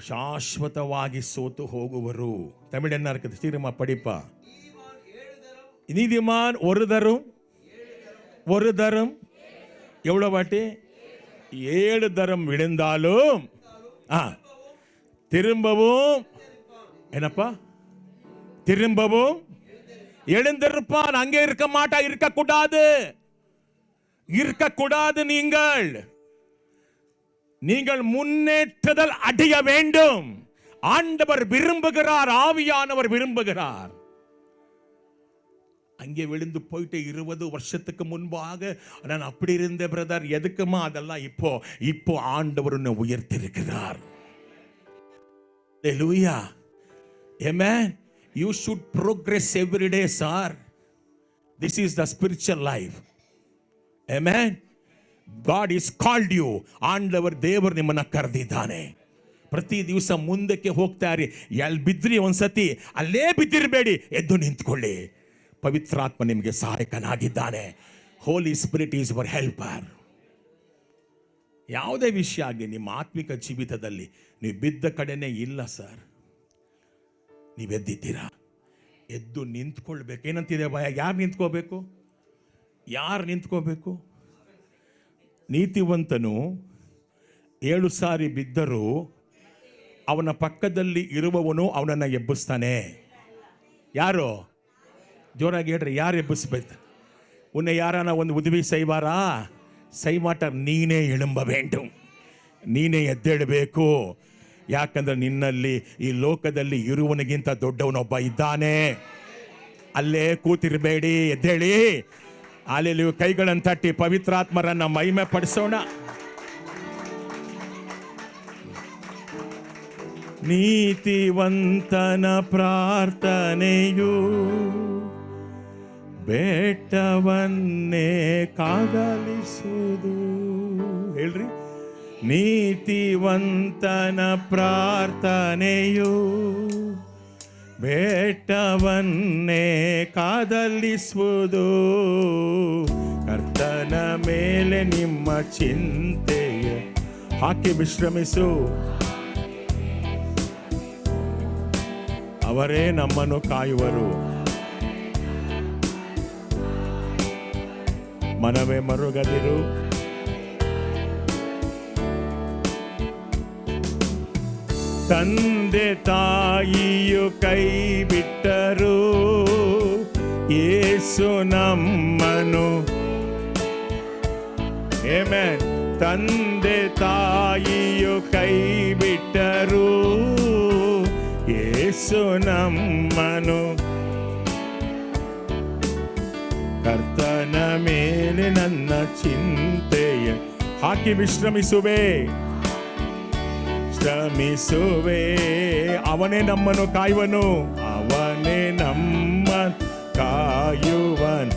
ಶಾಶ್ವತವಾಗಿ ಸೋತು ಹೋಗುವರು. ತಮಿಳನ್ನ இருக்குது சீக்கிரமா படிப்பா. நீதிமான் ஒரு தரம் எவ்வளவு வாட்டி 7 தரம் விழுந்தாலும் திரும்பவும் என்னப்பா, திரும்பவும் எழுந்திருப்பான். அங்கே இருக்க மாட்டா, இருக்கக்கூடாது, இருக்கக்கூடாது. நீங்கள் முன்னேற்றுதல் அடைய வேண்டும். ஆண்டவர் விரும்புகிறார், ஆவியானவர் விரும்புகிறார். அங்கே விழுந்து போயிட்டு 20 வருஷத்துக்கு முன்பாக நான் அப்படி இருந்த பிரதர், எதுக்குமா அதெல்லாம்? இப்போ ஆண்டவர் உன்னை உயர்த்திருக்கிறார். Hallelujah. Amen. You should progress every day, sir. This is the spiritual life. Amen. God is called you. ಆಂಡವರ್ ದೇವರು ನಿಮ್ಮನ್ನ ಕರೆದಿದ್ದಾನೆ. ಪ್ರತಿ ದಿವಸ ಮುಂದಕ್ಕೆ ಹೋಗ್ತಾರೆ. ಎಲ್ಲಿ ಬಿದ್ರಿ ಒಂದ್ಸತಿ ಅಲ್ಲೇ ಬಿದ್ದಿರಬೇಡಿ, ಎದ್ದು ನಿಂತ್ಕೊಳ್ಳಿ. ಪವಿತ್ರಾತ್ಮ ನಿಮಗೆ ಸಹಾಯಕನಾಗಿದ್ದಾನೆ. ಹೋಲಿ ಸ್ಪಿರಿಟ್ ಈಸ್ ಯುವರ್ ಹೆಲ್ಪರ್. ಯಾವುದೇ ವಿಷಯ ಆಗಲಿ ನಿಮ್ಮ ಆತ್ಮಿಕ ಜೀವಿತದಲ್ಲಿ ನೀವು ಬಿದ್ದ ಕಡೆನೇ ಇಲ್ಲ ಸರ್, ನೀವೆದ್ದಿದ್ದೀರಾ, ಎದ್ದು ನಿಂತ್ಕೊಳ್ಬೇಕು. ಏನಂತಿದೆ ಭಯ? ಯಾರು ನಿಂತ್ಕೋಬೇಕು? ಯಾರು ನಿಂತ್ಕೋಬೇಕು? ನೀತಿವಂತನು 7 ಸಾರಿ ಬಿದ್ದರೂ ಅವನ ಪಕ್ಕದಲ್ಲಿ ಇರುವವನು ಅವನನ್ನು ಎಬ್ಬಿಸ್ತಾನೆ. ಯಾರು? ಜೋರಾಗಿ ಹೇಳ್ರಿ, ಯಾರು ಎಬ್ಬಿಸ್ಬೇಕು? ಉನ್ನೆ ಯಾರಾನ ಒಂದು ಉದವಿ ಸೈವಾರಾ ಸೈಮಾಟರ್ ನೀನೇ ಎಳುಂಬ வேண்டும், ನೀನೇ ಎದ್ದೇಳಬೇಕು. ಯಾಕಂದ್ರೆ ನಿನ್ನಲ್ಲಿ ಈ ಲೋಕದಲ್ಲಿ ಇರುವನಿಗಿಂತ ದೊಡ್ಡವನೊಬ್ಬ ಇದ್ದಾನೆ. ಅಲ್ಲೇ ಕೂತಿರಬೇಡಿ, ಎದ್ದೇಳಿ. ಅಲ್ಲಿ ಕೈಗಳನ್ನು ತಟ್ಟಿ ಪವಿತ್ರಾತ್ಮರನ್ನ ಮಹಿಮೆ ಪಡಿಸೋಣ. ನೀತಿವಂತನ ಪ್ರಾರ್ಥನೆಯು ಬೆಟ್ಟವನ್ನೇ ಕಾದಲಿಸುವುದು. ಹೇಳ್ರಿ, ನೀತಿವಂತನ ಪ್ರಾರ್ಥನೆಯು ಬೆಟ್ಟವನ್ನೇ ಕಾದಲಿಸುವುದು. ಕರ್ತನ ಮೇಲೆ ನಿಮ್ಮ ಚಿಂತೆಯ ಹಾಕಿ ವಿಶ್ರಮಿಸು. ಅವರೇ ನಮ್ಮನ್ನು ಕಾಯುವರು. ಮನವೇ ಮರುಗದಿರು. ತಂದೆ ತಾಯಿಯು ಕೈ ಬಿಟ್ಟರು, ಯೇಸು ನಮ್ಮನು. ಆಮೆನ್. ತಂದೆ ತಾಯಿಯು ಕೈ ಬಿಟ್ಟರು, ಯೇಸು ನಮ್ಮನು. ಕರ್ತನ ಮೇಲೆ ನನ್ನ ಚಿಂತೆಯ ಹಾಕಿ ವಿಶ್ರಮಿಸುವೆ, ಶ್ರಮಿಸುವೆ. ಅವನೇ ನಮ್ಮನ್ನು ಕಾಯುವನು, ಅವನೇ ನಮ್ಮ ಕಾಯುವನ್.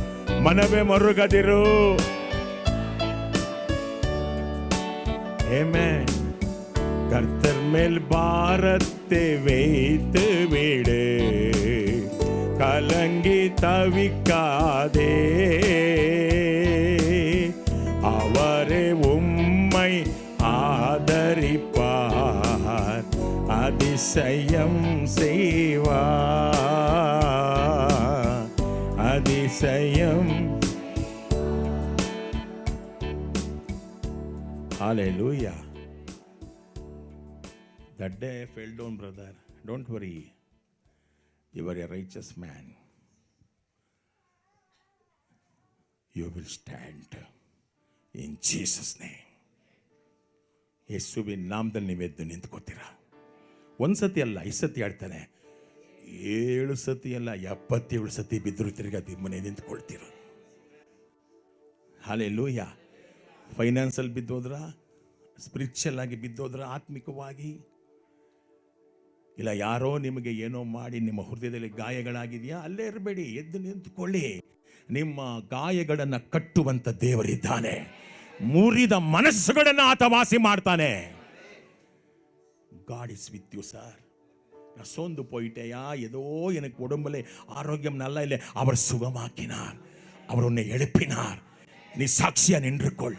ಮನವೇ ಮರುಗದಿರು. ಆಮೆನ್. கர்த்தர் மேல் பாரத்தை வைத்து விடு, கலங்கி தவிக்காதே. அவரே உம்மை ஆதரிப்பார், அதிசயம் செய்வார், அதிசயம். Hallelujah. That day I fell down, brother. Don't worry. You are a righteous man. You will stand in Jesus' name. ಯೇಸುವಿನ ನಾಮದಲ್ಲಿ ನೀವೆದ್ದು ನಿಂತ್ಕೋತೀರ. ಒಂದ್ಸತಿ ಅಲ್ಲ, 5 ಸತಿ ಆಡ್ತಾನೆ. 7 ಸತಿ ಅಲ್ಲ, 77 ಸತಿ ಬಿದ್ದರೂ ತಿರ್ಗಾ ಮನೆ ನಿಂತ್ಕೊಳ್ತೀರ. ಹಲ್ಲೆಲೂಯಾ. ಫೈನಾನ್ಸಲ್ಲಿ ಬಿದ್ದೋದ್ರ, ಸ್ಪಿರಿಚುವಲ್ ಆಗಿ ಬಿದ್ದೋದ್ರ, ಆತ್ಮಿಕವಾಗಿ ಇಲ್ಲ, ಯಾರೋ ನಿಮಗೆ ಏನೋ ಮಾಡಿ ನಿಮ್ಮ ಹೃದಯದಲ್ಲಿ ಗಾಯಗಳಾಗಿದೆಯಾ, ಅಲ್ಲೇ ಇರಬೇಡಿ, ಎದ್ದು ನಿಂತುಕೊಳ್ಳಿ. ನಿಮ್ಮ ಗಾಯಗಳನ್ನು ಕಟ್ಟುವಂತ ದೇವರಿದ್ದಾನೆ. ಮುರಿದ ಮನಸ್ಸುಗಳನ್ನು ಆತ ವಾಸಿ ಮಾಡ್ತಾನೆ. God is with you, sir. நான் சோர்ந்து போயிட்டேயா, ஏதோ எனக்கு உடம்புல ஆரோக்கியம் நல்லா இல்லை, அவர் சுகமாக்கினார், அவர் உன்னை எழுப்பினார். நீ சாட்சியா நின்றுக்கொள்.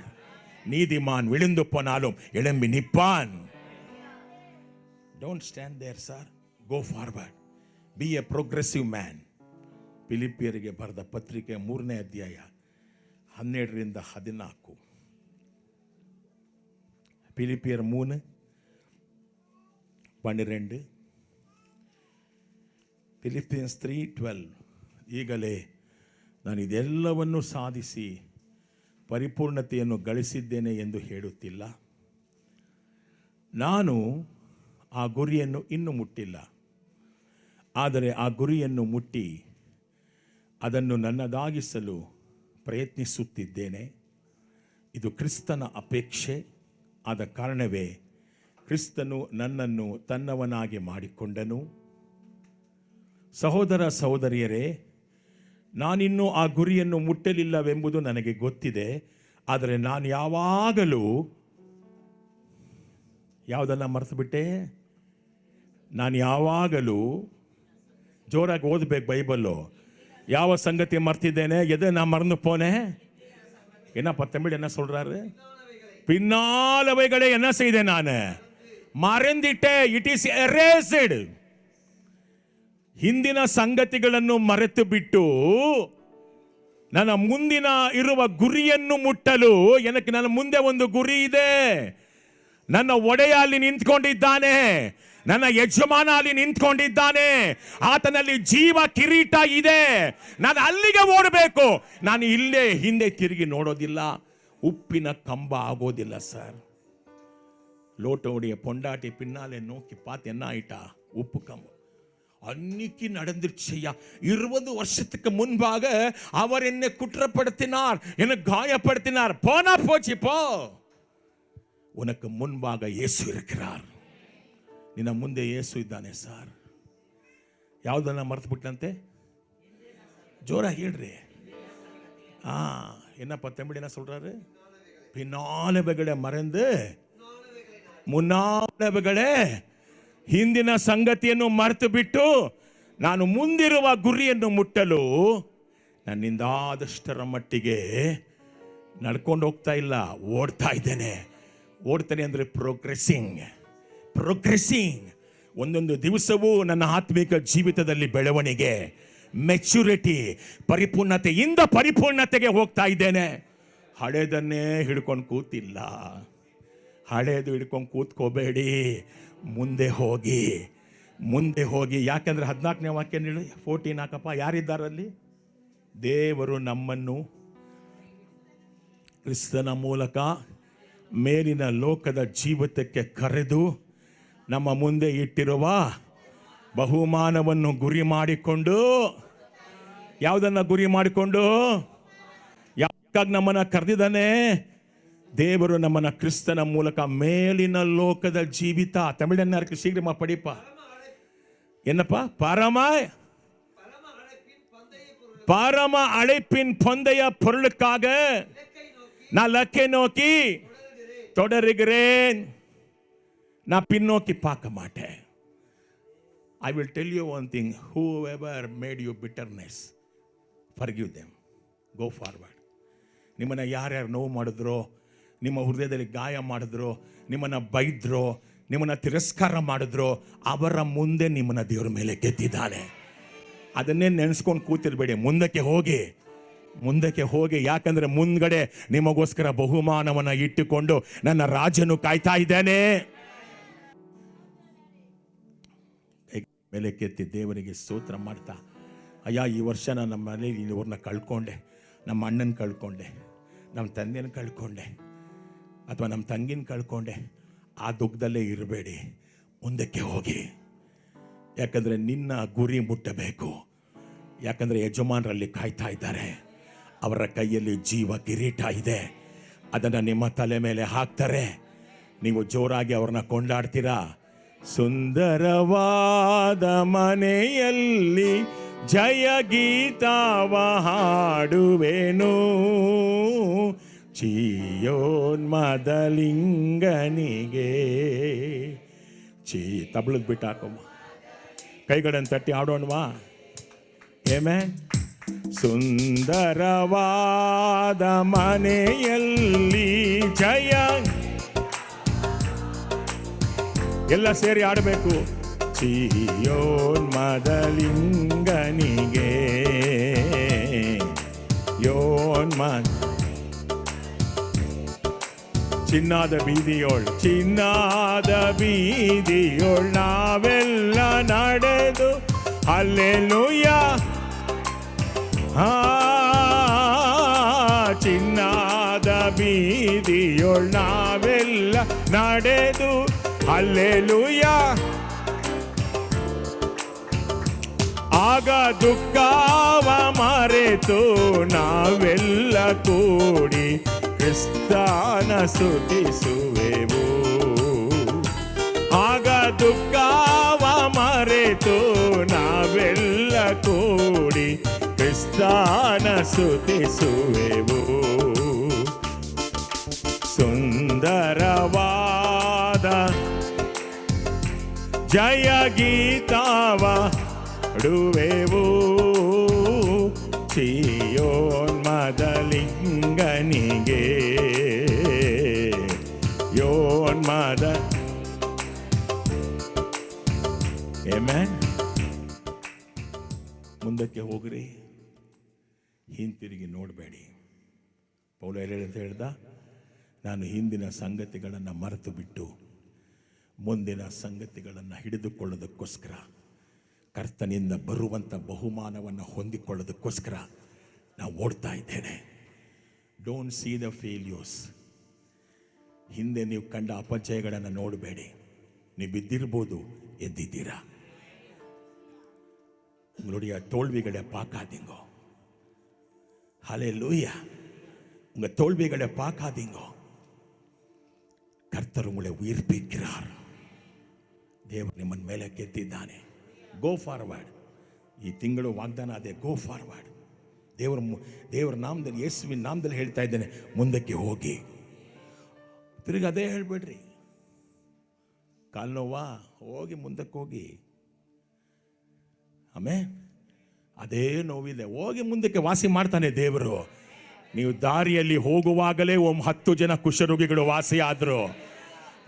நீதிமான் விழுந்து போனாலும் எழும்பி நிற்பான். Don't stand there, sir. Go forward. Be a progressive man. ಫಿಲಿಪಿಯರಿಗೆ ಬರೆದ ಪತ್ರಿಕೆ 3ನೇ ಅಧ್ಯಾಯ 12ರಿಂದ 14. ಫಿಲಿಪಿಯರ್ 3 12 ಫಿಲಿಪಿಯನ್ಸ್ 3:12 ಈಗಲೇ ನಾನು ಇದೆಲ್ಲವನ್ನು ಸಾಧಿಸಿ ಪರಿಪೂರ್ಣತೆಯನ್ನು ಗಳಿಸಿದ್ದೇನೆ ಎಂದು ಹೇಳುತ್ತಿಲ್ಲ, ನಾನು ಆ ಗುರಿಯನ್ನು ಇನ್ನೂ ಮುಟ್ಟಿಲ್ಲ, ಆದರೆ ಆ ಗುರಿಯನ್ನು ಮುಟ್ಟಿ ಅದನ್ನು ನನ್ನದಾಗಿಸಲು ಪ್ರಯತ್ನಿಸುತ್ತಿದ್ದೇನೆ. ಇದು ಕ್ರಿಸ್ತನ ಅಪೇಕ್ಷೆ. ಆದ ಕಾರಣವೇ ಕ್ರಿಸ್ತನು ನನ್ನನ್ನು ತನ್ನವನಾಗಿ ಮಾಡಿಕೊಂಡನು. ಸಹೋದರ ಸಹೋದರಿಯರೇ, ನಾನಿನ್ನೂ ಆ ಗುರಿಯನ್ನು ಮುಟ್ಟಲಿಲ್ಲವೆಂಬುದು ನನಗೆ ಗೊತ್ತಿದೆ. ಆದರೆ ನಾನು ಯಾವಾಗಲೂ ಯಾವುದನ್ನು ಮರೆತುಬಿಟ್ಟೆ? ನಾನು ಯಾವಾಗಲೂ ಜೋರಾಗಿ ಓದಬೇಕು ಬೈಬಲ್ಲು. ಯಾವ ಸಂಗತಿ ಮರ್ತಿದ್ದೇನೆ? ಎದೆ ನಾ ಮறந்து போனேன். என்னப்பா தமிழ் என்ன சொல்றாரு? பின்னாலவைகளை என்ன செய்தேன்? நான் மறந்துட்டேன். It is erased. ಹಿಂದಿನ ಸಂಗತಿಗಳನ್ನು ಮರೆತು ಬಿಟ್ಟು ನನ್ನ ಮುಂದಿನ ಇರುವ ಗುರಿಯನ್ನು ಮುಟ್ಟಲು ನನ್ನ ಮುಂದೆ ಒಂದು ಗುರಿ ಇದೆ. ನನ್ನ ಒಡೆಯ ಅಲ್ಲಿ ನಿಂತ್ಕೊಂಡಿದ್ದಾನೆ, ನನ್ನ ಯಜಮಾನ ಅಲ್ಲಿ ನಿಂತ್ಕೊಂಡಿದ್ದಾನೆ, ಆತನಲ್ಲಿ ಜೀವ ಕಿರೀಟ ಇದೆ. ನಾನು ಅಲ್ಲಿಗೆ ಓಡಬೇಕು. ನಾನು ಇಲ್ಲೇ ಹಿಂದೆ ತಿರುಗಿ ನೋಡೋದಿಲ್ಲ. ಉಪ್ಪಿನ ಕಂಬ ಆಗೋದಿಲ್ಲ ಸರ್. லோட்டோடைய பொண்டாட்டி பின்னாலே நோக்கி பார்த்து என்ன ஆயிட்டா? உப்பு கம்பு. அன்னைக்கு நடந்துருச்சையா. 20 வருஷத்துக்கு முன்பாக அவர் என்னை குற்றப்படுத்தினார், என்னை காயப்படுத்தினார். போனா போச்சு, போ. உனக்கு முன்பாக இயேசு இருக்கிறார். ನಿನ್ನ ಮುಂದೆ ಯೇಸು ಇದ್ದಾನೆ ಸರ್. ಯಾವುದನ್ನ ಮರೆತು ಬಿಟ್ಟಂತೆ? ಜೋರಾಗಿ ಹೇಳ್ರಿ. என்னப்பா தமிழ் என்ன சொல்றாரு? பின்னாலவைகளை மறந்து ಮುನ್ನಾಳವುಗಳೇ, ಹಿಂದಿನ ಸಂಗತಿಯನ್ನು ಮರೆತು ಬಿಟ್ಟು ನಾನು ಮುಂದಿರುವ ಗುರಿಯನ್ನು ಮುಟ್ಟಲು ನನ್ನಿಂದಾದಷ್ಟರ ಮಟ್ಟಿಗೆ ನಡ್ಕೊಂಡು ಹೋಗ್ತಾ ಇಲ್ಲ, ಓಡ್ತಾ ಇದ್ದೇನೆ. ಓಡ್ತಾನೆ ಅಂದರೆ ಪ್ರೋಗ್ರೆಸಿಂಗ್. ಒಂದೊಂದು ದಿವಸವೂ ನನ್ನ ಆತ್ಮಿಕ ಜೀವಿತದಲ್ಲಿ ಬೆಳವಣಿಗೆ, ಮೆಚುರಿಟಿ, ಪರಿಪೂರ್ಣತೆಯಿಂದ ಪರಿಪೂರ್ಣತೆಗೆ ಹೋಗ್ತಾ ಇದ್ದೇನೆ. ಹಳೆದನ್ನೇ ಹಿಡ್ಕೊಂಡು ಕೂತಿಲ್ಲ. ಹಳೇದು ಹಿಡ್ಕೊಂಡು ಕೂತ್ಕೋಬೇಡಿ. ಮುಂದೆ ಹೋಗಿ. ಯಾಕಂದ್ರೆ 14ನೇ ವಾಕ್ಯ 14 ಹಾಕಪ್ಪ. ಯಾರಿದ್ದಾರಲ್ಲಿ? ದೇವರು ನಮ್ಮನ್ನು ಕ್ರಿಸ್ತನ ಮೂಲಕ ಮೇಲಿನ ಲೋಕದ ಜೀವಿತಕ್ಕೆ ಕರೆದು ನಮ್ಮ ಮುಂದೆ ಇಟ್ಟಿರುವ ಬಹುಮಾನವನ್ನು ಗುರಿ ಮಾಡಿಕೊಂಡು, ಯಾವುದನ್ನ ಗುರಿ ಮಾಡಿಕೊಂಡು, ಯಾಕಾಗಿ ನಮ್ಮನ್ನ ಕರೆದಿದ್ದಾನೆ? ದೇವರು ನಮ್ಮನ್ನ ಕ್ರಿಸ್ತನ ಮೂಲಕ ಮೇಲಿನ ಲೋಕದ ಜೀವಿತ, ತಮಿಳನ್ನಾருக்கு சீக்கிரமா படிப்பா. என்னப்பா? பரம அழைப்பின் பந்தய பொருளுக்காக நான் லக்கை நோக்கி தொடருகிறேன். நான் பின்னோக்கி பார்க்க மாட்டேன். I will tell you one thing, whoever made you bitterness, forgive them, go forward. ನಿಮ್ಮನ್ನ ಯಾರ್ಯಾರು ನೋವು ಮಾಡಿದ್ರೋ, ನಿಮ್ಮ ಹೃದಯದಲ್ಲಿ ಗಾಯ ಮಾಡಿದ್ರು, ನಿಮ್ಮನ್ನು ಬೈದ್ರು, ನಿಮ್ಮನ್ನು ತಿರಸ್ಕಾರ ಮಾಡಿದ್ರು, ಅವರ ಮುಂದೆ ನಿಮ್ಮನ್ನು ದೇವರ ಮೇಲೆ ಗೆದ್ದಿದ್ದಾನೆ. ಅದನ್ನೇ ನೆನೆಸ್ಕೊಂಡು ಕೂತಿರ್ಬೇಡಿ. ಮುಂದಕ್ಕೆ ಹೋಗಿ. ಯಾಕಂದ್ರೆ ಮುಂದ್ಗಡೆ ನಿಮಗೋಸ್ಕರ ಬಹುಮಾನವನ್ನು ಇಟ್ಟುಕೊಂಡು ನನ್ನ ರಾಜನು ಕಾಯ್ತಾ ಇದ್ದಾನೆ. ಮೇಲೆ ಕೆತ್ತಿ ದೇವರಿಗೆ ಸ್ತೋತ್ರ ಮಾಡ್ತಾ, ಅಯ್ಯ, ಈ ವರ್ಷ ನಾನು ನಮ್ಮ ಮನೇಲಿ ಇವ್ರನ್ನ ಕಳ್ಕೊಂಡೆ, ನಮ್ಮ ಅಣ್ಣನ ಕಳ್ಕೊಂಡೆ, ನಮ್ಮ ತಂದೆನ ಕಳ್ಕೊಂಡೆ, ಅಥವಾ ನಮ್ಮ ತಂಗಿನ ಕಳ್ಕೊಂಡೆ. ಆ ದುಃಖದಲ್ಲೇ ಇರಬೇಡಿ, ಮುಂದಕ್ಕೆ ಹೋಗಿ. ಯಾಕಂದರೆ ನಿನ್ನ ಗುರಿ ಮುಟ್ಟಬೇಕು. ಯಾಕಂದರೆ ಯಜಮಾನರಲ್ಲಿ ಕಾಯ್ತಾ ಇದ್ದಾರೆ. ಅವರ ಕೈಯಲ್ಲಿ ಜೀವ ಕಿರೀಟ ಇದೆ. ಅದನ್ನು ನಿಮ್ಮ ತಲೆ ಮೇಲೆ ಹಾಕ್ತಾರೆ. ನೀವು ಜೋರಾಗಿ ಅವ್ರನ್ನ ಕೊಂಡಾಡ್ತೀರಾ. ಸುಂದರವಾದ ಮನೆಯಲ್ಲಿ ಜಯ ಗೀತಾವ ಹಾಡುವೆನು, ಚಿಯೋನ್ಮದಲಿಂಗನಿಗೆ. ತಬಲದ್ ಬಿಟ್ಟು ಹಾಕಮ್ಮ, ಕೈಗಳನ್ನು ತಟ್ಟಿ ಆಡೋಣವಾ? ಆಮೆನ್. ಸುಂದರವಾದ ಮನೆಯಲ್ಲಿ ಜಯ, ಎಲ್ಲ ಸೇರಿ ಆಡಬೇಕು. ಚಿಯೋನ್ಮದಲಿಂಗನಿಗೆ, ಚಿನ್ನದ ಬೀದಿಯೋಳ್ ನಾವೆಲ್ಲ ನಡೆದು ಹಲ್ಲೆಲೂಯ. ಚಿನ್ನದ ಬೀದಿಯೋಳ್ ನಾವೆಲ್ಲ ನಡೆದು ಹಲ್ಲೆಲೂಯ. ಆಗ ದುಃಖವ ಮರೆತು ನಾವೆಲ್ಲ ಕೂಡಿ ಕ್ರಿಸ್ತನ ಸ್ತುತಿಸುವೆವು. ಆಗ ದುಃಖವ ಮರೆತು ನಾವೆಲ್ಲ ಕೂಡಿ ಕ್ರಿಸ್ತನ ಸ್ತುತಿಸುವೆವು. ಸುಂದರವಾದ ಜಯ ಗೀತಾವ ಡುವೆವು ಚಿಯೋನ್ಮದಲಿಂಗನಿಗೆ. ಯೋನ್ಮದ ಆಮೆನ್. ಮುಂದಕ್ಕೆ ಹೋಗ್ರಿ, ಹಿಂತಿರುಗಿ ನೋಡಬೇಡಿ. ಪೌಲ ಅಂತ ಹೇಳ್ದ, ನಾನು ಹಿಂದಿನ ಸಂಗತಿಗಳನ್ನು ಮರೆತು ಬಿಟ್ಟು ಮುಂದಿನ ಸಂಗತಿಗಳನ್ನು ಹಿಡಿದುಕೊಳ್ಳೋದಕ್ಕೋಸ್ಕರ, ಕರ್ತನಿಂದ ಬರುವಂಥ ಬಹುಮಾನವನ್ನು ಹೊಂದಿಕೊಳ್ಳೋದಕ್ಕೋಸ್ಕರ ನಾವು ಓಡ್ತಾ ಇದ್ದೇನೆ. Don't see the failures. ಹಿಂದೆ ನೀವು ಕಂಡ ಅಪಜಯಗಳನ್ನು ನೋಡಬೇಡಿ. ನೀವು ಬಿದ್ದಿರ್ಬೋದು, ಎದ್ದಿದ್ದೀರಾ. உங்களுடைய தோல்விகளை பார்க்காதீங்க. ஹல்லேலூயா. உங்க தோல்விகளை பார்க்காதீங்க. கர்த்தர் உங்களை உயிர்ப்பிக்கிறார். ದೇವರು ನಿಮ್ಮನ್ನು ಮೇಲೆ ಕೆತ್ತಿದ್ದಾನೆ. Go forward. ಈ ತಿಂಗಳು ವಾಗ್ದಾನ ಅದೇ, ಗೋ ಫಾರ್ವರ್ಡ್. ದೇವರ ನಾಮದಲ್ಲಿ, ಯೇಸುವಿನ ನಾಮದಲ್ಲಿ ಹೇಳ್ತಾ ಇದ್ದೇನೆ, ಮುಂದಕ್ಕೆ ಹೋಗಿ. ತಿರುಗಿ ಅದೇ ಹೇಳ್ಬೇಡ್ರಿ. ಕಾಲು ನೋವಾ, ಹೋಗಿ ಮುಂದಕ್ಕೆ ಹೋಗಿ. ಆಮೇಲೆ ಅದೇ ನೋವಿದೆ, ಹೋಗಿ ಮುಂದಕ್ಕೆ ವಾಸಿ ಮಾಡ್ತಾನೆ ದೇವರು. ನೀವು ದಾರಿಯಲ್ಲಿ ಹೋಗುವಾಗಲೇ 10 ಜನ ಕುಷ್ಠರೋಗಿಗಳು ವಾಸಿ ಆದ್ರು.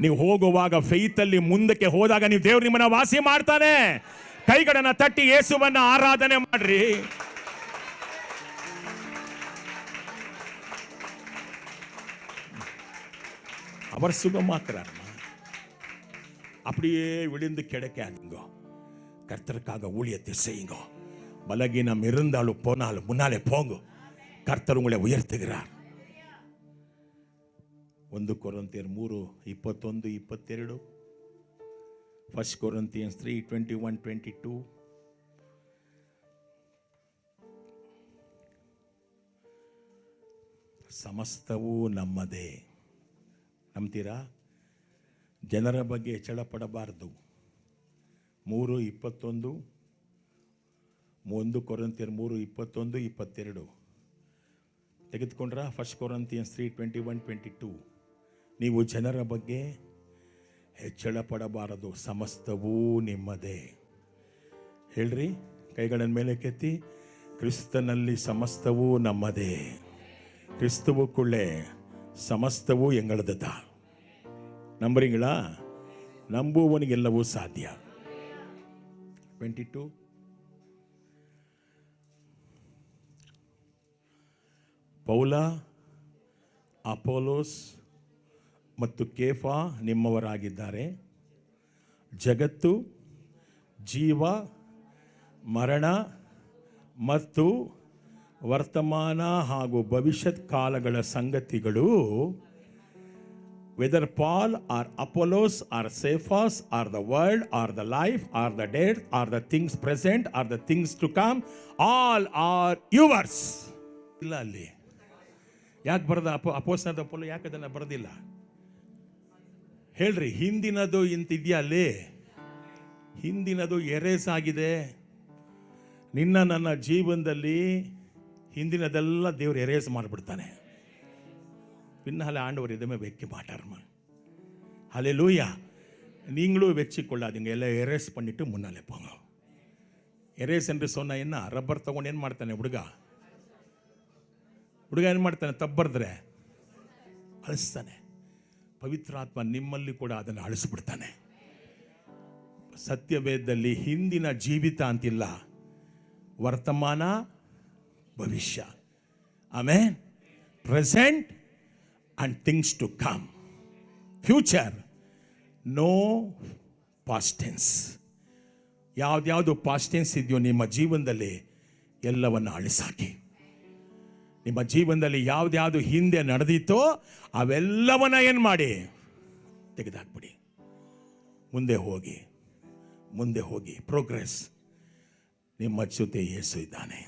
ನೀವು ಹೋಗುವಾಗ ಫೇತಲ್ಲಿ ಮುಂದಕ್ಕೆ ಹೋದಾಗ ನೀವು ದೇವರು ನಿಮ್ಮನ್ನ ವಾಸಿ ಮಾಡ್ತಾನೆ. ಕೈಗಳನ್ನ ತಟ್ಟಿ ಯೇಸುವನ್ನ ಆರಾಧನೆ ಮಾಡ್ರಿ. அவர் சுகமாக்குறார். அப்படியே விழுந்து கிடைக்காதுங்க. கர்த்தருக்காக ஊழியத்தை செய்யுங்க. பலகீனம் இருந்தாலும் போனாலும் முன்னாலே போங்க. கர்த்தர் உங்களை உயர்த்துகிறார். 1 ಕೊರಿಂಥಿಯರ್ 3:21-22, 1 Corinthians 3:21-22. ಸಮಸ್ತವೂ ನಮ್ಮದೇ. ನಂಬ್ತೀರಾ? ಜನರ ಬಗ್ಗೆ ಹೆಚ್ಚಳ ಪಡಬಾರದು. 3:21, 1 ಕೊರಿಂಥಿಯರ್ 3:21-22 ತೆಗೆದುಕೊಂಡ್ರ? 1 Corinthians 3:21-22. ನೀವು ಜನರ ಬಗ್ಗೆ ಹೆಚ್ಚಳ ಪಡಬಾರದು, ಸಮಸ್ತವೂ ನಿಮ್ಮದೇ. ಹೇಳ್ರಿ, ಕೈಗಳನ್ನು ಮೇಲೆ ಕೆತ್ತಿ. ಕ್ರಿಸ್ತನಲ್ಲಿ ಸಮಸ್ತವೂ ನಮ್ಮದೇ. ಕ್ರಿಸ್ತವುಕ್ಕುள்ளே ಸಮಸ್ತವೂ ಎಂಗಳದದ. ನಂಬರಿಂಗಳಾ? ನಂಬುವವನಿಗೆಲ್ಲವೂ ಸಾಧ್ಯ. 22. ಪೌಲ, ಅಪೋಲೋಸ್ ಮತ್ತು ಕೇಫಾ ನಿಮ್ಮವರಾಗಿದ್ದಾರೆ. ಜಗತ್ತು, ಜೀವ, ಮರಣ ಮತ್ತು ವರ್ತಮಾನ ಹಾಗೂ ಭವಿಷ್ಯತ್ ಕಾಲಗಳ ಸಂಗತಿಗಳು, whether Paul or Apollos or Cephas or the world or the life or the death or the things present or the things to come, all are yours. ಇಲ್ಲ ಅಲ್ಲಿ ಯಾಕೆ ಬರೆದ? ಅಪೊಸ್ತಲನಾದ ಅಪೊಲ್ಲೋ ಯಾಕೆ ಅದನ್ನು ಬರೆದಿಲ್ಲ? ಹೇಳ್ರಿ, ಹಿಂದಿನದು ಇಂತಿದೆಯಾ ಅಲ್ಲಿ? ಹಿಂದಿನದು ಎರೇಸ್ ಆಗಿದೆ. ನಿನ್ನ ನನ್ನ ಜೀವನದಲ್ಲಿ ಹಿಂದಿನದೆಲ್ಲ ದೇವರು ಎರೇಸ್ ಮಾಡಿಬಿಡ್ತಾನೆ. பின்னால ஆண்டவர் எதுவுமே வைக்க மாட்டார்மா. ஹல்லேலூயா. நீங்களும் வச்சுக்கொள்ளாதீங்க, எல்லாம் எரேஸ் பண்ணிட்டு முன்னாலே போங்க. ಎರೇಸ್ என்று சொன்ன என்ன? ರಬ್ಬರ್ ತಗೊಂಡು ಏನು ಮಾಡ್ತಾನೆ ಹುಡುಗ ಏನು ಮಾಡ್ತಾನೆ? ತಬ್ಬರ್ದ್ರೆ ಅಳಿಸ್ತಾನೆ. ಪವಿತ್ರಾತ್ಮ ನಿಮ್ಮಲ್ಲಿ ಕೂಡ ಅದನ್ನು ಅಳಿಸ್ಬಿಡ್ತಾನೆ. ಸತ್ಯವೇದದಲ್ಲಿ ಹಿಂದಿನ ಜೀವಿತ ಅಂತಿಲ್ಲ, ವರ್ತಮಾನ, ಭವಿಷ್ಯ. Amen. Present and things to come. Future, no past tense. ಯಾವ್ದ್ಯಾವುದು ಪಾಸ್ಟ್ ಟೆನ್ಸ್ ಇದೆಯೋ ನಿಮ್ಮ ಜೀವನದಲ್ಲಿ ಎಲ್ಲವನ್ನು ಅಳಿಸಾಕಿ. ನಿಮ್ಮ ಜೀವನದಲ್ಲಿ ಯಾವ್ದ್ಯಾವುದು ಹಿಂದೆ ನಡೆದಿತ್ತೋ ಅವೆಲ್ಲವನ್ನ ಏನು ಮಾಡಿ ತೆಗೆದಾಕ್ಬಿಡಿ. ಮುಂದೆ ಹೋಗಿ ಪ್ರೋಗ್ರೆಸ್. ನಿಮ್ಮ ಜೊತೆ ಯೇಸು ಇದ್ದಾನೆ.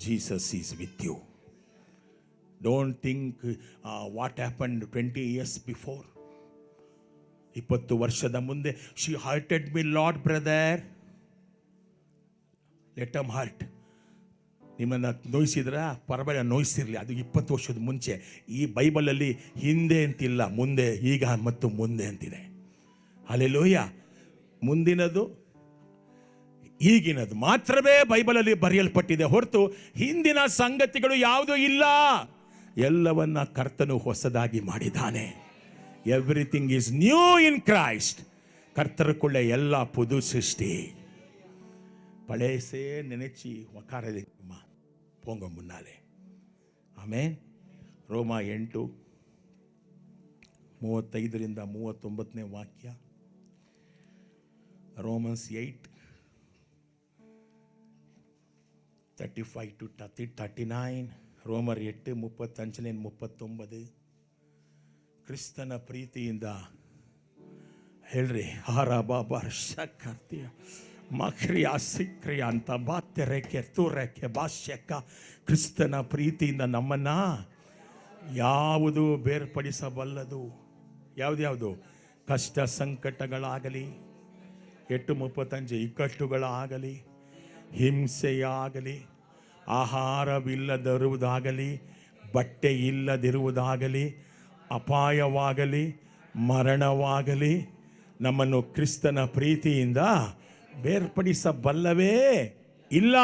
Jesus is with you. Don't think what happened 20 years before. 20 ವರ್ಷದ ಮುಂದೆ she hurted me lord brother. Let um hurt. ನಿಮ್ಮನ್ನು ನೋಯಿಸಿದ್ರ ಪರವಾಗಿಲ್ಲ, ನೋಯಿಸಿರಲಿ. ಅದು 20 ವರ್ಷದ ಮುಂಚೆ. ಈ ಬೈಬಲಲ್ಲಿ ಹಿಂದೆ ಅಂತಿಲ್ಲ, ಮುಂದೆ, ಈಗ ಮತ್ತು ಮುಂದೆ ಅಂತಿದೆ. ಹಲ್ಲೆಲೂಯಾ. ಮುಂದಿನದು ಈಗಿನದು ಮಾತ್ರವೇ ಬೈಬಲಲ್ಲಿ ಬರೆಯಲ್ಪಟ್ಟಿದೆ ಹೊರತು ಹಿಂದಿನ ಸಂಗತಿಗಳು ಯಾವುದೂ ಇಲ್ಲ. ಎಲ್ಲವನ್ನ ಕರ್ತನು ಹೊಸದಾಗಿ ಮಾಡಿದ್ದಾನೆ. Everything is new in Christ. ಕರ್ತರಕ್ಕುಳ್ಳೆ ಎಲ್ಲ ಪುದು ಸೃಷ್ಟಿ. ಪಳೇಸೇ ನೆನೆಚಿ ಒಕ್ಕಾರದೆ ಪೋಂಗ ಮುನ್ನಾಲೆ. ಆಮೇನ್. ರೋಮ 8:35-39 ವಾಕ್ಯ. ರೋಮನ್ಸ್ 8:35-39. ರೋಮರ್ 8:35-39. ಕ್ರಿಸ್ತನ ಪ್ರೀತಿಯಿಂದ ಹೇಳ್ರಿ. ಹಾರಾಬಾರ್ಷಕರ್ತಿಯ ಮಕ್ರಿಯ ಸಿಕ್ರಿಯ ಅಂತ ಬಾತ್ಯರೇಖೆ ತೂರೇಖೆ ಭಾಷ್ಯಕ್ಕ. ಕ್ರಿಸ್ತನ ಪ್ರೀತಿಯಿಂದ ನಮ್ಮನ್ನ ಯಾವುದು ಬೇರ್ಪಡಿಸಬಲ್ಲದು? ಯಾವ್ದ್ಯಾವುದು? ಕಷ್ಟ ಸಂಕಟಗಳಾಗಲಿ, 8:35 ಇಕ್ಕಟ್ಟುಗಳಾಗಲಿ, ಹಿಂಸೆಯಾಗಲಿ, ಆಹಾರವಿಲ್ಲದಿರುವುದಾಗಲಿ, ಬಟ್ಟೆ ಇಲ್ಲದಿರುವುದಾಗಲಿ, ಅಪಾಯವಾಗಲಿ, ಮರಣವಾಗಲಿ ನಮ್ಮನ್ನು ಕ್ರಿಸ್ತನ ಪ್ರೀತಿಯಿಂದ ಬೇರ್ಪಡಿಸಬಲ್ಲವೇ ಇಲ್ಲ.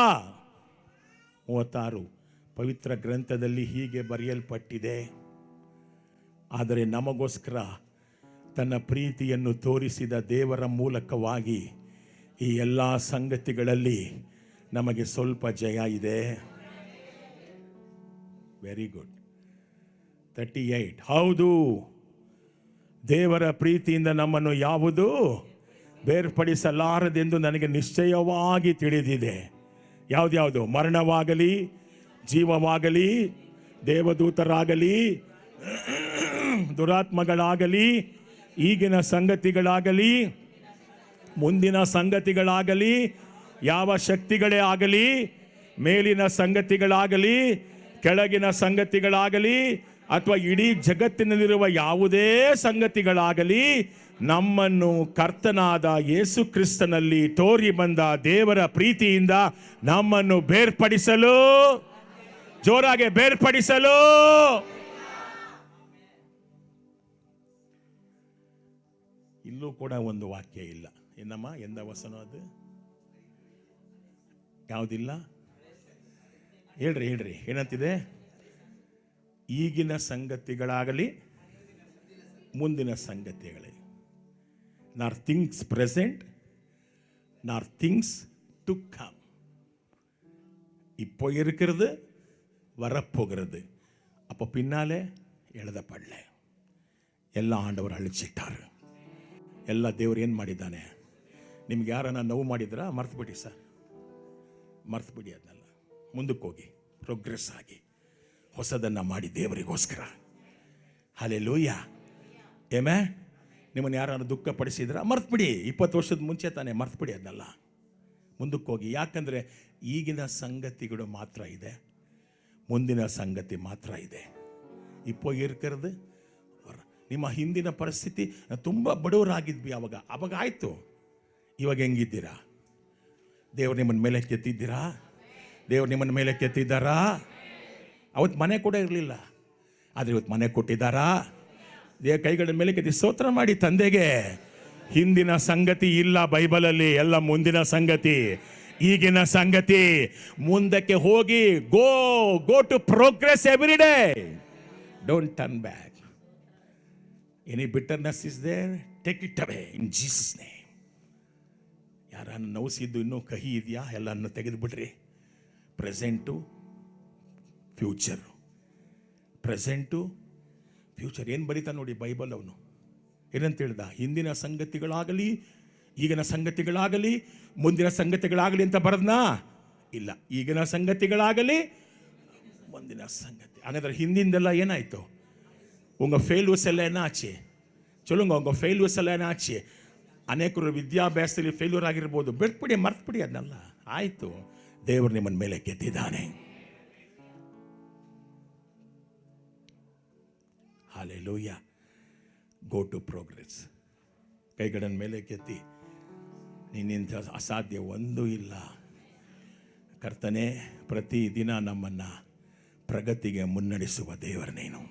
36 ಪವಿತ್ರ ಗ್ರಂಥದಲ್ಲಿ ಹೀಗೆ ಬರೆಯಲ್ಪಟ್ಟಿದೆ. ಆದರೆ ನಮಗೋಸ್ಕರ ತನ್ನ ಪ್ರೀತಿಯನ್ನು ತೋರಿಸಿದ ದೇವರ ಮೂಲಕವಾಗಿ ಈ ಎಲ್ಲ ಸಂಗತಿಗಳಲ್ಲಿ ನಮಗೆ ಸ್ವಲ್ಪ ಜಯ ಇದೆ. Very good. 38 ಹೌದು, ದೇವರ ಪ್ರೀತಿಯಿಂದ ನಮ್ಮನ್ನು ಯಾವುದು ಬೇರ್ಪಡಿಸಲಾರದೆಂದು ನನಗೆ ನಿಶ್ಚಯವಾಗಿ ತಿಳಿದಿದೆ. ಯಾವ್ದ್ಯಾವುದು? ಮರಣವಾಗಲಿ, ಜೀವವಾಗಲಿ, ದೇವದೂತರಾಗಲಿ, ದುರಾತ್ಮಗಳಾಗಲಿ, ಈಗಿನ ಸಂಗತಿಗಳಾಗಲಿ, ಮುಂದಿನ ಸಂಗತಿಗಳಾಗಲಿ, ಯಾವ ಶಕ್ತಿಗಳೇ ಆಗಲಿ, ಮೇಲಿನ ಸಂಗತಿಗಳಾಗಲಿ, ಕೆಳಗಿನ ಸಂಗತಿಗಳಾಗಲಿ, ಅಥವಾ ಇಡೀ ಜಗತ್ತಿನಲ್ಲಿರುವ ಯಾವುದೇ ಸಂಗತಿಗಳಾಗಲಿ ನಮ್ಮನ್ನು ಕರ್ತನಾದ ಯೇಸು ಕ್ರಿಸ್ತನಲ್ಲಿ ತೋರಿ ಬಂದ ದೇವರ ಪ್ರೀತಿಯಿಂದ ನಮ್ಮನ್ನು ಬೇರ್ಪಡಿಸಲು, ಜೋರಾಗಿ ಬೇರ್ಪಡಿಸಲು ಇಲ್ಲೂ ಕೂಡ ಒಂದು ವಾಕ್ಯ ಇಲ್ಲ. ಏನಮ್ಮ ಎಂದ ವಸನ ಅದು? ಯಾವುದಿಲ್ಲ? ಹೇಳ್ರಿ ಏನಂತಿದೆ? ಈಗಿನ ಸಂಗತಿಗಳಾಗಲಿ, ಮುಂದಿನ ಸಂಗತಿಗಳೇ. ನಾರ್ ಥಿಂಗ್ಸ್ ಪ್ರೆಸೆಂಟ್, நார் திங்ஸ் டு கம். இப்போ இருக்கிறது வரப்போகிறது. அப்போ பின்னாலே எழுதப்படல. ಎಲ್ಲ ಆಂಡವರು ಅಳಿಸಿಟ್ಟಾರು. ಎಲ್ಲ ದೇವರು ಏನು ಮಾಡಿದ್ದಾನೆ? ನಿಮ್ಗೆ ಯಾರನ್ನ ನೋವು ಮಾಡಿದ್ರಾ? ಮರ್ತುಬಿಡಿ ಸರ್, ಮರ್ತುಬಿಡಿ. ಅದನ್ನೆಲ್ಲ ಮುಂದಕ್ಕೆ ಹೋಗಿ ಪ್ರೋಗ್ರೆಸ್ ಆಗಿ ಹೊಸದನ್ನು ಮಾಡಿ ದೇವರಿಗೋಸ್ಕರ. ಹಲ್ಲೆಲೂಯಾ. ಏಮೇ ನಿಮ್ಮನ್ನು ಯಾರನ್ನು ದುಃಖ ಪಡಿಸಿದ್ರ ಮರ್ತುಬಿಡಿ. 20 ವರ್ಷದ ಮುಂಚೆ ತಾನೇ, ಮರ್ತುಬಿಡಿ ಅದನ್ನೆಲ್ಲ. ಮುಂದಕ್ಕೆ ಹೋಗಿ. ಯಾಕಂದರೆ ಈಗಿನ ಸಂಗತಿಗಳು ಮಾತ್ರ ಇದೆ, ಮುಂದಿನ ಸಂಗತಿ ಮಾತ್ರ ಇದೆ. ಇಪ್ಪೋ ಇರ್ಕರ್ದು ನಿಮ್ಮ ಹಿಂದಿನ ಪರಿಸ್ಥಿತಿ ತುಂಬ ಬಡವರಾಗಿದ್ವಿ ಅವಾಗ ಆಯಿತು. ಇವಾಗ ಹೆಂಗಿದ್ದೀರಾ? ದೇವ್ರು ನಿಮ್ಮನ್ನ ಮೇಲೆ ಕೆತ್ತಿದ್ದೀರಾ? ದೇವ್ರು ನಿಮ್ಮನ್ನ ಮೇಲೆ ಕೆತ್ತಿದ್ದಾರಾ? ಅವತ್ತು ಮನೆ ಕೂಡ ಇರಲಿಲ್ಲ, ಆದರೆ ಇವತ್ತು ಮನೆ ಕೊಟ್ಟಿದ್ದಾರಾ? ದೇವ ಕೈಗಳ ಮೇಲೆ ಕೆತ್ತಿ ಸ್ತೋತ್ರ ಮಾಡಿ ತಂದೆಗೆ. ಹಿಂದಿನ ಸಂಗತಿ ಇಲ್ಲ ಬೈಬಲಲ್ಲಿ, ಎಲ್ಲ ಮುಂದಿನ ಸಂಗತಿ, ಈಗಿನ ಸಂಗತಿ. ಮುಂದಕ್ಕೆ ಹೋಗಿ go to progress every day. Don't turn back. Any bitterness is there, take it away in Jesus name. ಯಾರನ್ನು ನೋಯಿಸಿದ್ದು ಇನ್ನೂ ಕಹಿ ಇದೆಯಾ? ಎಲ್ಲನ್ನು ತೆಗೆದುಬಿಡ್ರಿ. ಪ್ರೆಸೆಂಟು, ಫ್ಯೂಚರು, ಪ್ರೆಸೆಂಟು, ಫ್ಯೂಚರ್ ಏನು ಬರೀತಾ ನೋಡಿ ಬೈಬಲ್ ಅವನು. ಏನಂತ ಹೇಳ್ದ? ಹಿಂದಿನ ಸಂಗತಿಗಳಾಗಲಿ, ಈಗಿನ ಸಂಗತಿಗಳಾಗಲಿ, ಮುಂದಿನ ಸಂಗತಿಗಳಾಗಲಿ ಅಂತ ಬರದ್ನಾ? ಇಲ್ಲ, ಈಗಿನ ಸಂಗತಿಗಳಾಗಲಿ, ಮುಂದಿನ ಸಂಗತಿ. ಹಾಗಾದ್ರೆ ಹಿಂದಿಂದೆಲ್ಲ ಏನಾಯಿತು? ಉಂಗ ಫೇಲ್ಯೂಸ್ ಎಲ್ಲ ಏನಾಚೆ? ಚಲೋಂಗ ಉಂಗ ಫೇಲ್ಯೂಸ್ ಎಲ್ಲ ಏನಾಚೆ? ಅನೇಕರು ವಿದ್ಯಾಭ್ಯಾಸದಲ್ಲಿ ಫೇಲ್ಯೂರ್ ಆಗಿರ್ಬೋದು, ಬಿಟ್ಬಿಡಿ, ಮರ್ತ್ಬಿಡಿ ಅದನ್ನೆಲ್ಲ. ಆಯಿತು, ದೇವರು ನಿಮ್ಮನ್ನ ಮೇಲೆ ಗೆದ್ದಿದ್ದಾನೆ. ಹಾಲೆಲೂಯಾ. Go to progress. ಕೈಗಳನ್ನ ಮೇಲೆ ಕೆತ್ತಿ, ನಿನ್ನಿಂದ ಅಸಾಧ್ಯ ಒಂದೂ ಇಲ್ಲ. ಕರ್ತನೆ, ಪ್ರತಿದಿನ ನಮ್ಮನ್ನು ಪ್ರಗತಿಗೆ ಮುನ್ನಡೆಸುವ ದೇವರು ನೀನು.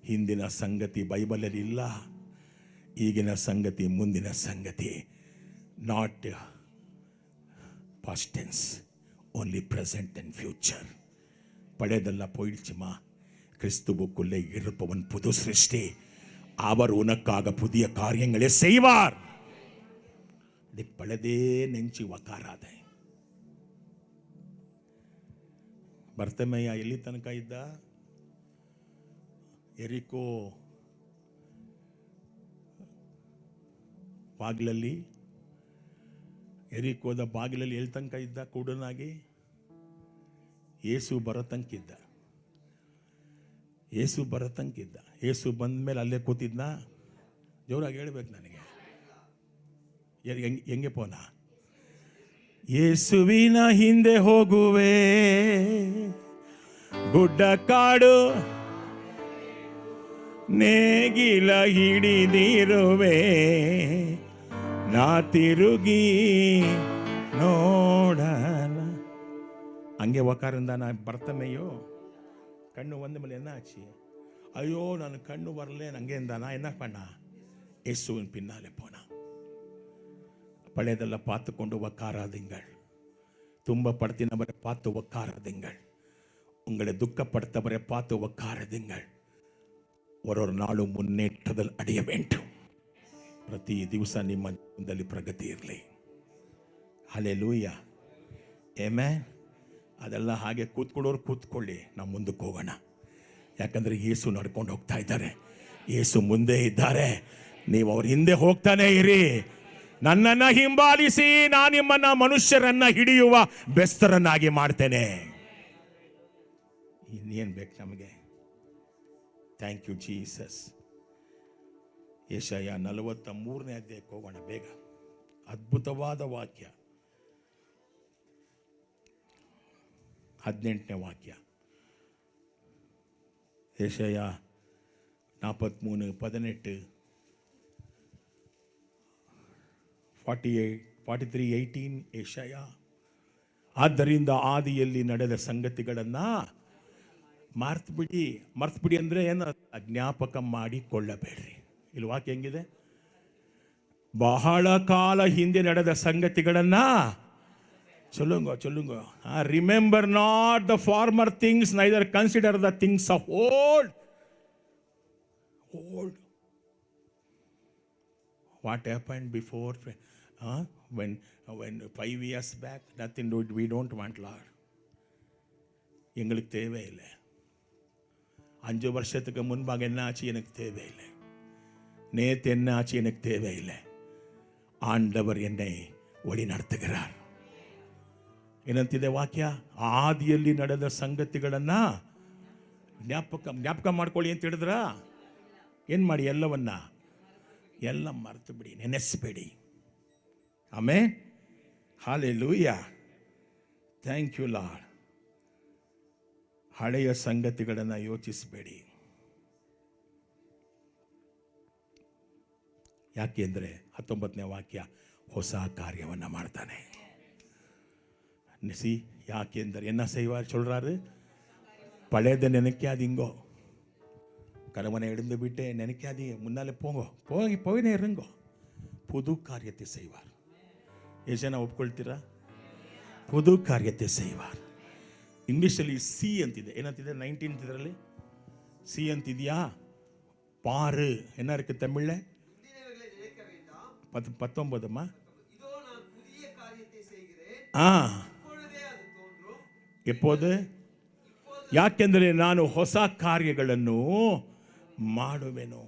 ಹಿಂದಿನ ಸಂಗತಿ ಬೈಬಲಲ್ಲಿ ಇಲ್ಲ, ಈಗಿನ ಸಂಗತಿ ಮುಂದಿನ ಸಂಗತಿ. Not past tense, only present and future. பழையதல்ல போயிடுச்சுமா. கிறிஸ்துவுக்குள்ளே இருப்பவன் புது சிருஷ்டி. அவர் உனக்காக புதிய காரியங்களை செய்வார். பழதே ನೆಂಚಿ ಒಕ್ಕಾರಾದ. ಬರ್ತಮಯ್ಯ ಎಲ್ಲಿ ತನಕ ಇದ್ದ? ಎರಿಕೋ ಬಾಗಿಲಲ್ಲಿ, ಎರಿಕೋದ ಬಾಗಿಲಲ್ಲಿ ಎಲ್ಲಿ ತನಕ ಇದ್ದ? ಕೂಡನಾಗಿ ಯೇಸು ಬರತಂಕಿದ್ದ. ಯೇಸು ಬರತಂಕಿದ್ದ. ಯೇಸು ಬಂದ ಮೇಲೆ ಅಲ್ಲೇ ಕೂತಿದ್ನ? ಜೋರಾಗಿ ಹೇಳ್ಬೇಕು ನನಗೆ. ಹೆಂಗೆ ಪೋನ? ಯೇಸುವಿನ ಹಿಂದೆ ಹೋಗುವೆ, ಗುಡ್ಡ ಕಾಡು ನೇಗಿಲ ಹಿಡಿದಿರುವೆ, ನಾ ತಿರುಗಿ ನೋಡಲ್ಲ. ಹಂಗೆ ಒಕ್ಕಾರಿಂದ ನಾ ಬರ್ತಮೆಯೋ ಕಣ್ಣು ಒಂದ ಮೇಲೆ என்ன ஆச்சு? ஐயோ நான் கண்ணு வரல அங்கே இருந்தானா என்ன பண்ணா? இயேசுவின் பின்னாலே போனா. பழையதெல்லாம் பார்த்து கொண்டு உட்காராதீங்கள். துன்பப்படுத்தினவரை பார்த்து உட்காராதீங்கள். உங்களை துக்கப்படுத்தவரை பார்த்து உட்காராதீங்கள். ஒரு நாளும் ಮುನ್ನೇற்றದಲ್ಲಿ ಅಡೆಯ வேண்டும். ಪ್ರತಿ ದಿವಸ ನಿಮ್ಮ ಜೀವನದಲ್ಲಿ ಪ್ರಗತಿ ಇರಲಿ. Hallelujah, amen. ಅದೆಲ್ಲ ಹಾಗೆ ಕೂತ್ಕೊಳ್ಳೋರು ಕೂತ್ಕೊಳ್ಳಿ, ನಾವು ಮುಂದಕ್ಕೆ ಹೋಗೋಣ. ಯಾಕಂದರೆ ಯೇಸು ನಡ್ಕೊಂಡು ಹೋಗ್ತಾ ಇದ್ದಾರೆ. ಯೇಸು ಮುಂದೆ ಇದ್ದಾರೆ, ನೀವು ಅವ್ರ ಹಿಂದೆ ಹೋಗ್ತಾನೆ ಇರಿ. ನನ್ನನ್ನು ಹಿಂಬಾಲಿಸಿ, ನಾನು ನಿಮ್ಮನ್ನು ಮನುಷ್ಯರನ್ನ ಹಿಡಿಯುವ ಬೆಸ್ತರನ್ನಾಗಿ ಮಾಡ್ತೇನೆ. ಇನ್ನೇನು ಬೇಕು ನಮಗೆ? Thank you Jesus. ಯೆಶಾಯ 43ನೇ ಅಧ್ಯಾಯಕ್ಕೆ ಹೋಗೋಣ ಬೇಗ. ಅದ್ಭುತವಾದ ವಾಕ್ಯ, 18ನೇ ವಾಕ್ಯ. ಯೆಶಾಯ 43:18, 43:18 ಯೆಶಾಯ. ಆದ್ದರಿಂದ ಆದಿಯಲ್ಲಿ ನಡೆದ ಸಂಗತಿಗಳನ್ನು ಮರ್ತ್ಬಿಡಿ ಅಂದರೆ ಏನು? ಜ್ಞಾಪಕ ಮಾಡಿಕೊಳ್ಳಬೇಡ್ರಿ. ಇಲ್ಲಿ ವಾಕ್ಯ ಹೆಂಗಿದೆ? ಬಹಳ ಕಾಲ ಹಿಂದೆ ನಡೆದ ಸಂಗತಿಗಳನ್ನು ಚೊಲ್ಲುಂಗೋ. Remember not the former things, neither consider the things of old. What happened before? when 5 years back, nothing. We don't want Lord. எங்களுக்கு தேவையில்லை. 5 வருஷத்துக்கு முன்பாக என்ன ஆச்சு எனக்கு தேவையில்லை. நேற்று என்ன ஆச்சு எனக்கு தேவையில்லை. ஆண்டவர் என்னை வழி நடத்துகிறார். ಏನಂತಿದೆ ವಾಕ್ಯ? ಆದಿಯಲ್ಲಿ ನಡೆದ ಸಂಗತಿಗಳನ್ನ ಜ್ಞಾಪಕ ಮಾಡ್ಕೊಳ್ಳಿ ಅಂತ ಹೇಳಿದ್ರ? ಏನು ಮಾಡಿ? ಎಲ್ಲ ಮರೆತು ಬಿಡಿ, ನೆನೆಸ್ಬೇಡಿ. Amen. Hallelujah. Thank you Lord. ಹಳೆಯ ಸಂಗತಿಗಳನ್ನು ಯೋಚಿಸಬೇಡಿ. ಯಾಕೆಂದರೆ 19ನೇ ವಾಕ್ಯ, ಹೊಸ ಕಾರ್ಯವನ್ನು ಮಾಡ್ತಾನೆ. நிசி யாக்கேந்தர் என்ன செய்வார் சொல்றாரு? பழையதை நினைக்காதீங்கோ, கணவனை எழுந்து விட்டு நினைக்காதீங்க, முன்னாலே போயினே இருங்கோ. புது காரியத்தை செய்வார். ಏಸನ ಒಪ್ಕೊಳ್ತೀರಾ? புது ಕಾರ್ಯತೆ செய்வார். ಇಂಗ್ಲೀಷಲ್ಲಿ ಸಿ ಅಂತಿದೆ. ಏನಂತಿದೆ 19th ಇದರಲ್ಲಿ? ಸಿ ಅಂತಿದೆಯಾ? ಪಾರು என்ன இருக்கு தமிழ்ல? 19 எப்போது? ಯಾಕೆಂದರೆ ನಾನು ಹೊಸ ಕಾರ್ಯಗಳನ್ನು ಮಾಡುವೆನು.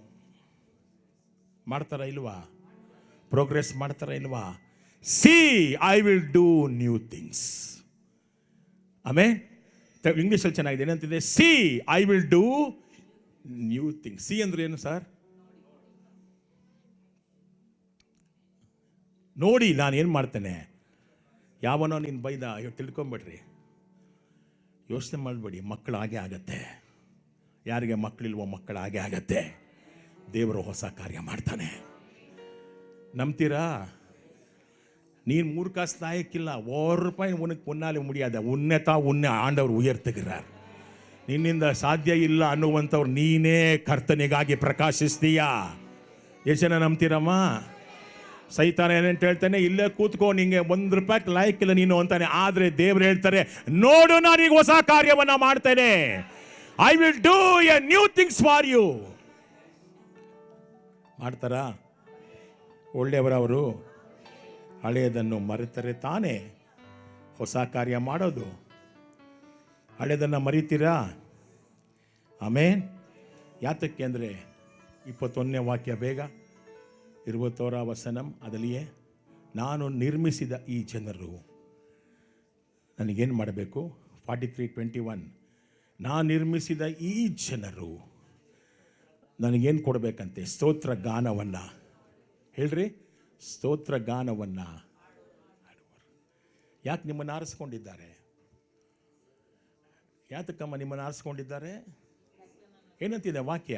ಮಾಡ್ತಾರ ಇಲ್ವಾ? ಪ್ರೋಗ್ರೆಸ್ ಮಾಡ್ತಾರ ಇಲ್ವಾ? See I will do new things. ಆಮೇಲೆ ಇಂಗ್ಲೀಷಲ್ಲಿ ಚೆನ್ನಾಗಿದೆ, ಏನಂತಿದೆ? See I will do new things. See ಅಂದ್ರೆ ಏನು ಸರ್? ನೋಡಿ ನಾನು ಏನು ಮಾಡ್ತೇನೆ. ಯಾವನೋ ನೀನು ಬೈದ ತಿಳ್ಕೊಂಬಿಡ್ರಿ, ಯೋಚನೆ ಮಾಡಬೇಡಿ, ಮಕ್ಕಳು ಹಾಗೆ ಆಗತ್ತೆ. ಯಾರಿಗೆ ಮಕ್ಕಳಿಲ್ವೋ ಮಕ್ಕಳು ಹಾಗೆ ಆಗತ್ತೆ. ದೇವರು ಹೊಸ ಕಾರ್ಯ ಮಾಡ್ತಾನೆ. ನಂಬ್ತೀರಾ? நீ மூர்க்காஸ் லாயக்கில்ல, ஒரு ரூபாய் உனக்கு உன்னாலே முடியாது. உன்னை ஆண்டவர் உயர்த்துகிறார். ನಿನ್ನಿಂದ ಸಾಧ್ಯ ಇಲ್ಲ ಅನ್ನುವಂಥವ್ರು ನೀನೇ ಕರ್ತನಿಗಾಗಿ ಪ್ರಕಾಶಿಸ್ತೀಯಾ? ಎಷ್ಟು ಜನ ನಂಬ್ತೀರಮ್ಮ? ಸೈತಾನ ಏನಂತ ಹೇಳ್ತಾನೆ, ಇಲ್ಲೇ ಕೂತ್ಕೋ, ನಿಂಗೆ ಒಂದು ರೂಪಾಯಿ ಲಾಯಕ್ಕಿಲ್ಲ ನೀನು ಅಂತಾನೆ. ಆದರೆ ದೇವರು ಹೇಳ್ತಾರೆ, ನೋಡು ನಾನೀಗ ಹೊಸ ಕಾರ್ಯವನ್ನ ಮಾಡ್ತೇನೆ. I will do a new things for you. ಮಾಡ್ತಾರಾ? ಒಳ್ಳೆಯವರವರು ಹಳೆಯದನ್ನು ಮರೆತರೆ ತಾನೇ ಹೊಸ ಕಾರ್ಯ ಮಾಡೋದು. ಹಳೆಯದನ್ನು ಮರಿತೀರಾ? ಆಮೇನ್. ಯಾತಕ್ಕೆ ಅಂದರೆ 21ನೇ ವಾಕ್ಯ ಬೇಗ, 21ರ ವಸನಂ ಅದಲ್ಲಿಯೇ, ನಾನು ನಿರ್ಮಿಸಿದ ಈ ಜನರು ನನಗೇನು ಮಾಡಬೇಕು? 43:21, ನಾನು ನಿರ್ಮಿಸಿದ ಈ ಜನರು ನನಗೇನು ಕೊಡಬೇಕಂತೆ? ಸ್ತೋತ್ರ ಗಾನವನ್ನು. ಹೇಳ್ರಿ, ಸ್ತೋತ್ರ ಗಾನವನ್ನು. ಯಾಕೆ ನಿಮ್ಮನ್ನು ಆರಿಸ್ಕೊಂಡಿದ್ದಾರೆ? ಯಾತಕ್ಕಮ್ಮ ನಿಮ್ಮನ್ನು ಆರಿಸ್ಕೊಂಡಿದ್ದಾರೆ? ಏನಂತಿದೆ ವಾಕ್ಯ?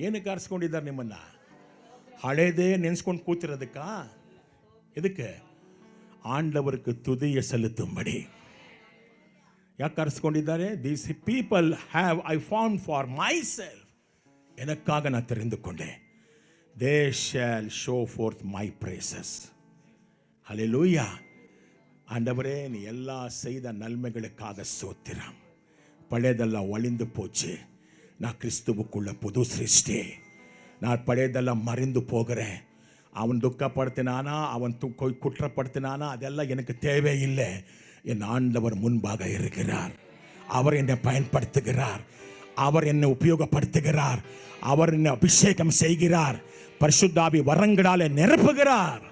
ಏನಕ್ಕೆ ಆರಿಸ್ಕೊಂಡಿದ್ದಾರೆ ನಿಮ್ಮನ್ನು? ಹಳೇದೇ ನೆನೆಸ್ಕೊಂಡು ಕೂತಿರೋದಕ್ಕ? ಎದಕ್ಕೆ? ಆಂಡವருக்கு துதியை செலுத்தும்படி. ಯಾಕೆ ಆರಿಸ್ಕೊಂಡಿದ್ದಾರೆ? These people have I found for myself. எனக்காக நான் தெரிந்துಕೊಂಡೆ. they shall show forth my praises. ஹல்லேலூயா. ஆண்டவரே, நீ எல்லா செய்த நன்மைகளுக்காக ஸ்தோத்திரம். பழையதெல்லாம் ஒளிந்து போச்சு, நான் கிறிஸ்துவுக்குள்ள புது சிருஷ்டி. நான் பழையதெல்லாம் மறைந்து போகிறேன். அவன் துக்கப்படுத்தினானா, அவன் குற்றப்படுத்தினானா, அதெல்லாம் எனக்கு தேவையில்லை. என் ஆண்டவர் முன்பாக இருக்கிறார். அவர் என்னை பயன்படுத்துகிறார். அவர் என்னை உபயோகப்படுத்துகிறார். அவர் என்னை அபிஷேகம் செய்கிறார். பரிசுத்தாவி வரங்களாலே நிரப்புகிறார்.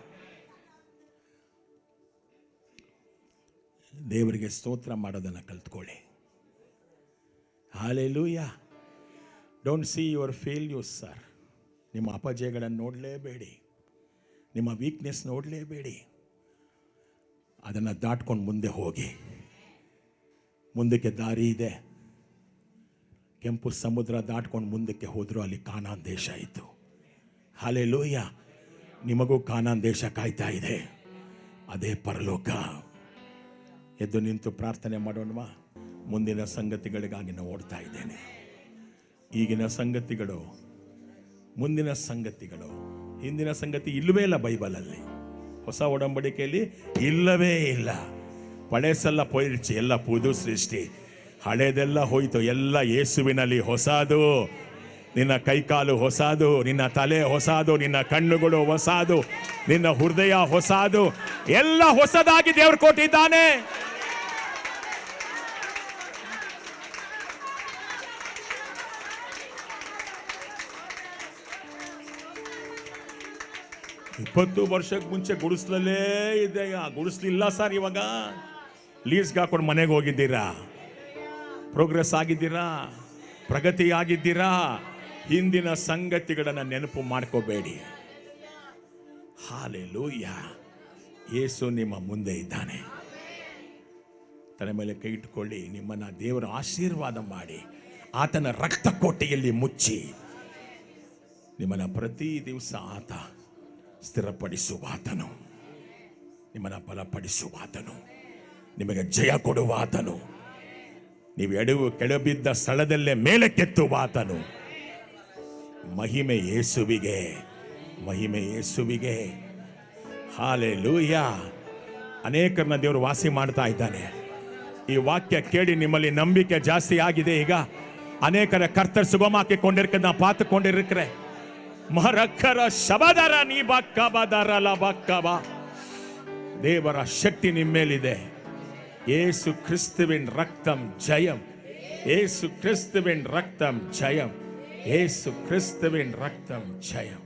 ದೇವರಿಗೆ ಸ್ತೋತ್ರ ಮಾಡೋದನ್ನು ಕಲ್ತ್ಕೊಳ್ಳಿ. Hallelujah. Don't see your failures sir. ನಿಮ್ಮ ಅಪಜಯಗಳನ್ನು ನೋಡಲೇಬೇಡಿ, ನಿಮ್ಮ ವೀಕ್ನೆಸ್ ನೋಡಲೇಬೇಡಿ. ಅದನ್ನು ದಾಟ್ಕೊಂಡು ಮುಂದೆ ಹೋಗಿ. ಮುಂದಕ್ಕೆ ದಾರಿ ಇದೆ. ಕೆಂಪು ಸಮುದ್ರ ದಾಟ್ಕೊಂಡು ಮುಂದಕ್ಕೆ ಹೋದರೂ ಅಲ್ಲಿ ಕಾನಾನ್ ದೇಶ ಇತ್ತು. ಹಲ್ಲೆಲೂಯಾ. ನಿಮಗೂ ಕಾನಾನ್ ದೇಶ ಕಾಯ್ತಾ ಇದೆ, ಅದೇ ಪರಲೋಕ. ಎದ್ದು ನಿಂತು ಪ್ರಾರ್ಥನೆ ಮಾಡೋಣವಾ? ಮುಂದಿನ ಸಂಗತಿಗಳಿಗಾಗಿ ನಾನು ಓಡ್ತಾ ಇದ್ದೇನೆ. ಈಗಿನ ಸಂಗತಿಗಳು, ಮುಂದಿನ ಸಂಗತಿಗಳು, ಹಿಂದಿನ ಸಂಗತಿ ಇಲ್ಲವೇ ಇಲ್ಲ ಬೈಬಲಲ್ಲಿ. ಹೊಸ ಒಡಂಬಡಿಕೆಯಲ್ಲಿ ಇಲ್ಲವೇ ಇಲ್ಲ. ಪಳೆಸೆಲ್ಲ ಪೋಯಿಡ್ಚಿ, ಎಲ್ಲ ಪುದು ಸೃಷ್ಟಿ. ಹಳೇದೆಲ್ಲ ಹೋಯ್ತು, ಎಲ್ಲ ಯೇಸುವಿನಲ್ಲಿ ಹೊಸದು. ನಿನ್ನ ಕೈಕಾಲು ಹೊಸದು, ನಿನ್ನ ತಲೆ ಹೊಸದು, ನಿನ್ನ ಕಣ್ಣುಗಳು ಹೊಸದು, ನಿನ್ನ ಹೃದಯ ಹೊಸದು. ಎಲ್ಲ ಹೊಸದಾಗಿ ದೇವರು ಕೊಟ್ಟಿದ್ದಾನೆ. ಇಪ್ಪತ್ತು ವರ್ಷಕ್ಕೆ ಮುಂಚೆ ಗುಡಿಸ್ಲಲ್ಲೇ ಇದೆ. ಗುಡಿಸ್ಲಿಲ್ಲ ಸರ್. ಇವಾಗ ಲೀಸ್ಗೆ ಹಾಕೊಂಡು ಮನೆಗೆ ಹೋಗಿದ್ದೀರಾ, ಪ್ರೋಗ್ರೆಸ್ ಆಗಿದ್ದೀರಾ, ಪ್ರಗತಿ ಆಗಿದ್ದೀರಾ. ಹಿಂದಿನ ಸಂಗತಿಗಳನ್ನು ನೆನಪು ಮಾಡ್ಕೋಬೇಡಿ. ಹಲ್ಲೆಲೂಯಾ. ಯೇಸು ನಿಮ್ಮ ಮುಂದೆ ಇದ್ದಾನೆ. ತಲೆ ಮೇಲೆ ಕೈ ಇಟ್ಕೊಳ್ಳಿ. ನಿಮ್ಮನ್ನು ದೇವರ ಆಶೀರ್ವಾದ ಮಾಡಿ, ಆತನ ರಕ್ತ ಕೋಟೆಯಲ್ಲಿ ಮುಚ್ಚಿ, ನಿಮ್ಮನ್ನು ಪ್ರತಿ ದಿವಸ ಆತ ಸ್ಥಿರಪಡಿಸುವಾತನು, ನಿಮ್ಮನ್ನು ಬಲಪಡಿಸುವಾತನು, ನಿಮಗೆ ಜಯ ಕೊಡುವಾತನು, ನೀವು ಕೆಳಬಿದ್ದ ಸ್ಥಳದಲ್ಲೇ ಮೇಲೆ ಕೆತ್ತುವಾತನು. ಮಹಿಮೆ ಯೇಸುವಿಗೆ, ಮಹಿಮೆ ಯೇಸುವಿಗೆ. ಹಲ್ಲೆಲೂಯಾ. ಅನೇಕರನ್ನ ದೇವರು ವಾಸಿ ಮಾಡ್ತಾ ಇದ್ದಾನೆ. ಈ ವಾಕ್ಯ ಕೇಳಿ ನಿಮ್ಮಲ್ಲಿ ನಂಬಿಕೆ ಜಾಸ್ತಿ ಆಗಿದೆ. ಈಗ ಅನೇಕರ ಕರ್ತರ್ ಸುಗಮಾಕಿಕೊಂಡಿರ್ಕ ನಾ ಪಾತುಕೊಂಡಿರ್ಕ್ರೆ ಮಹರಕ್ಕರ ಶಬದರ ನೀ ಬಕ್ಕಬದರಲ ಬಕ್ಕಬ. ದೇವರ ಶಕ್ತಿ ನಿಮ್ಮೇಲಿದೆ. ஏசு கிறிஸ்துவின் ரத்தம் ஜெயம். ஏசு கிறிஸ்துவின் ரத்தம் ஜெயம். இயேசு கிறிஸ்துவின் ரத்தம் ஜெயம்.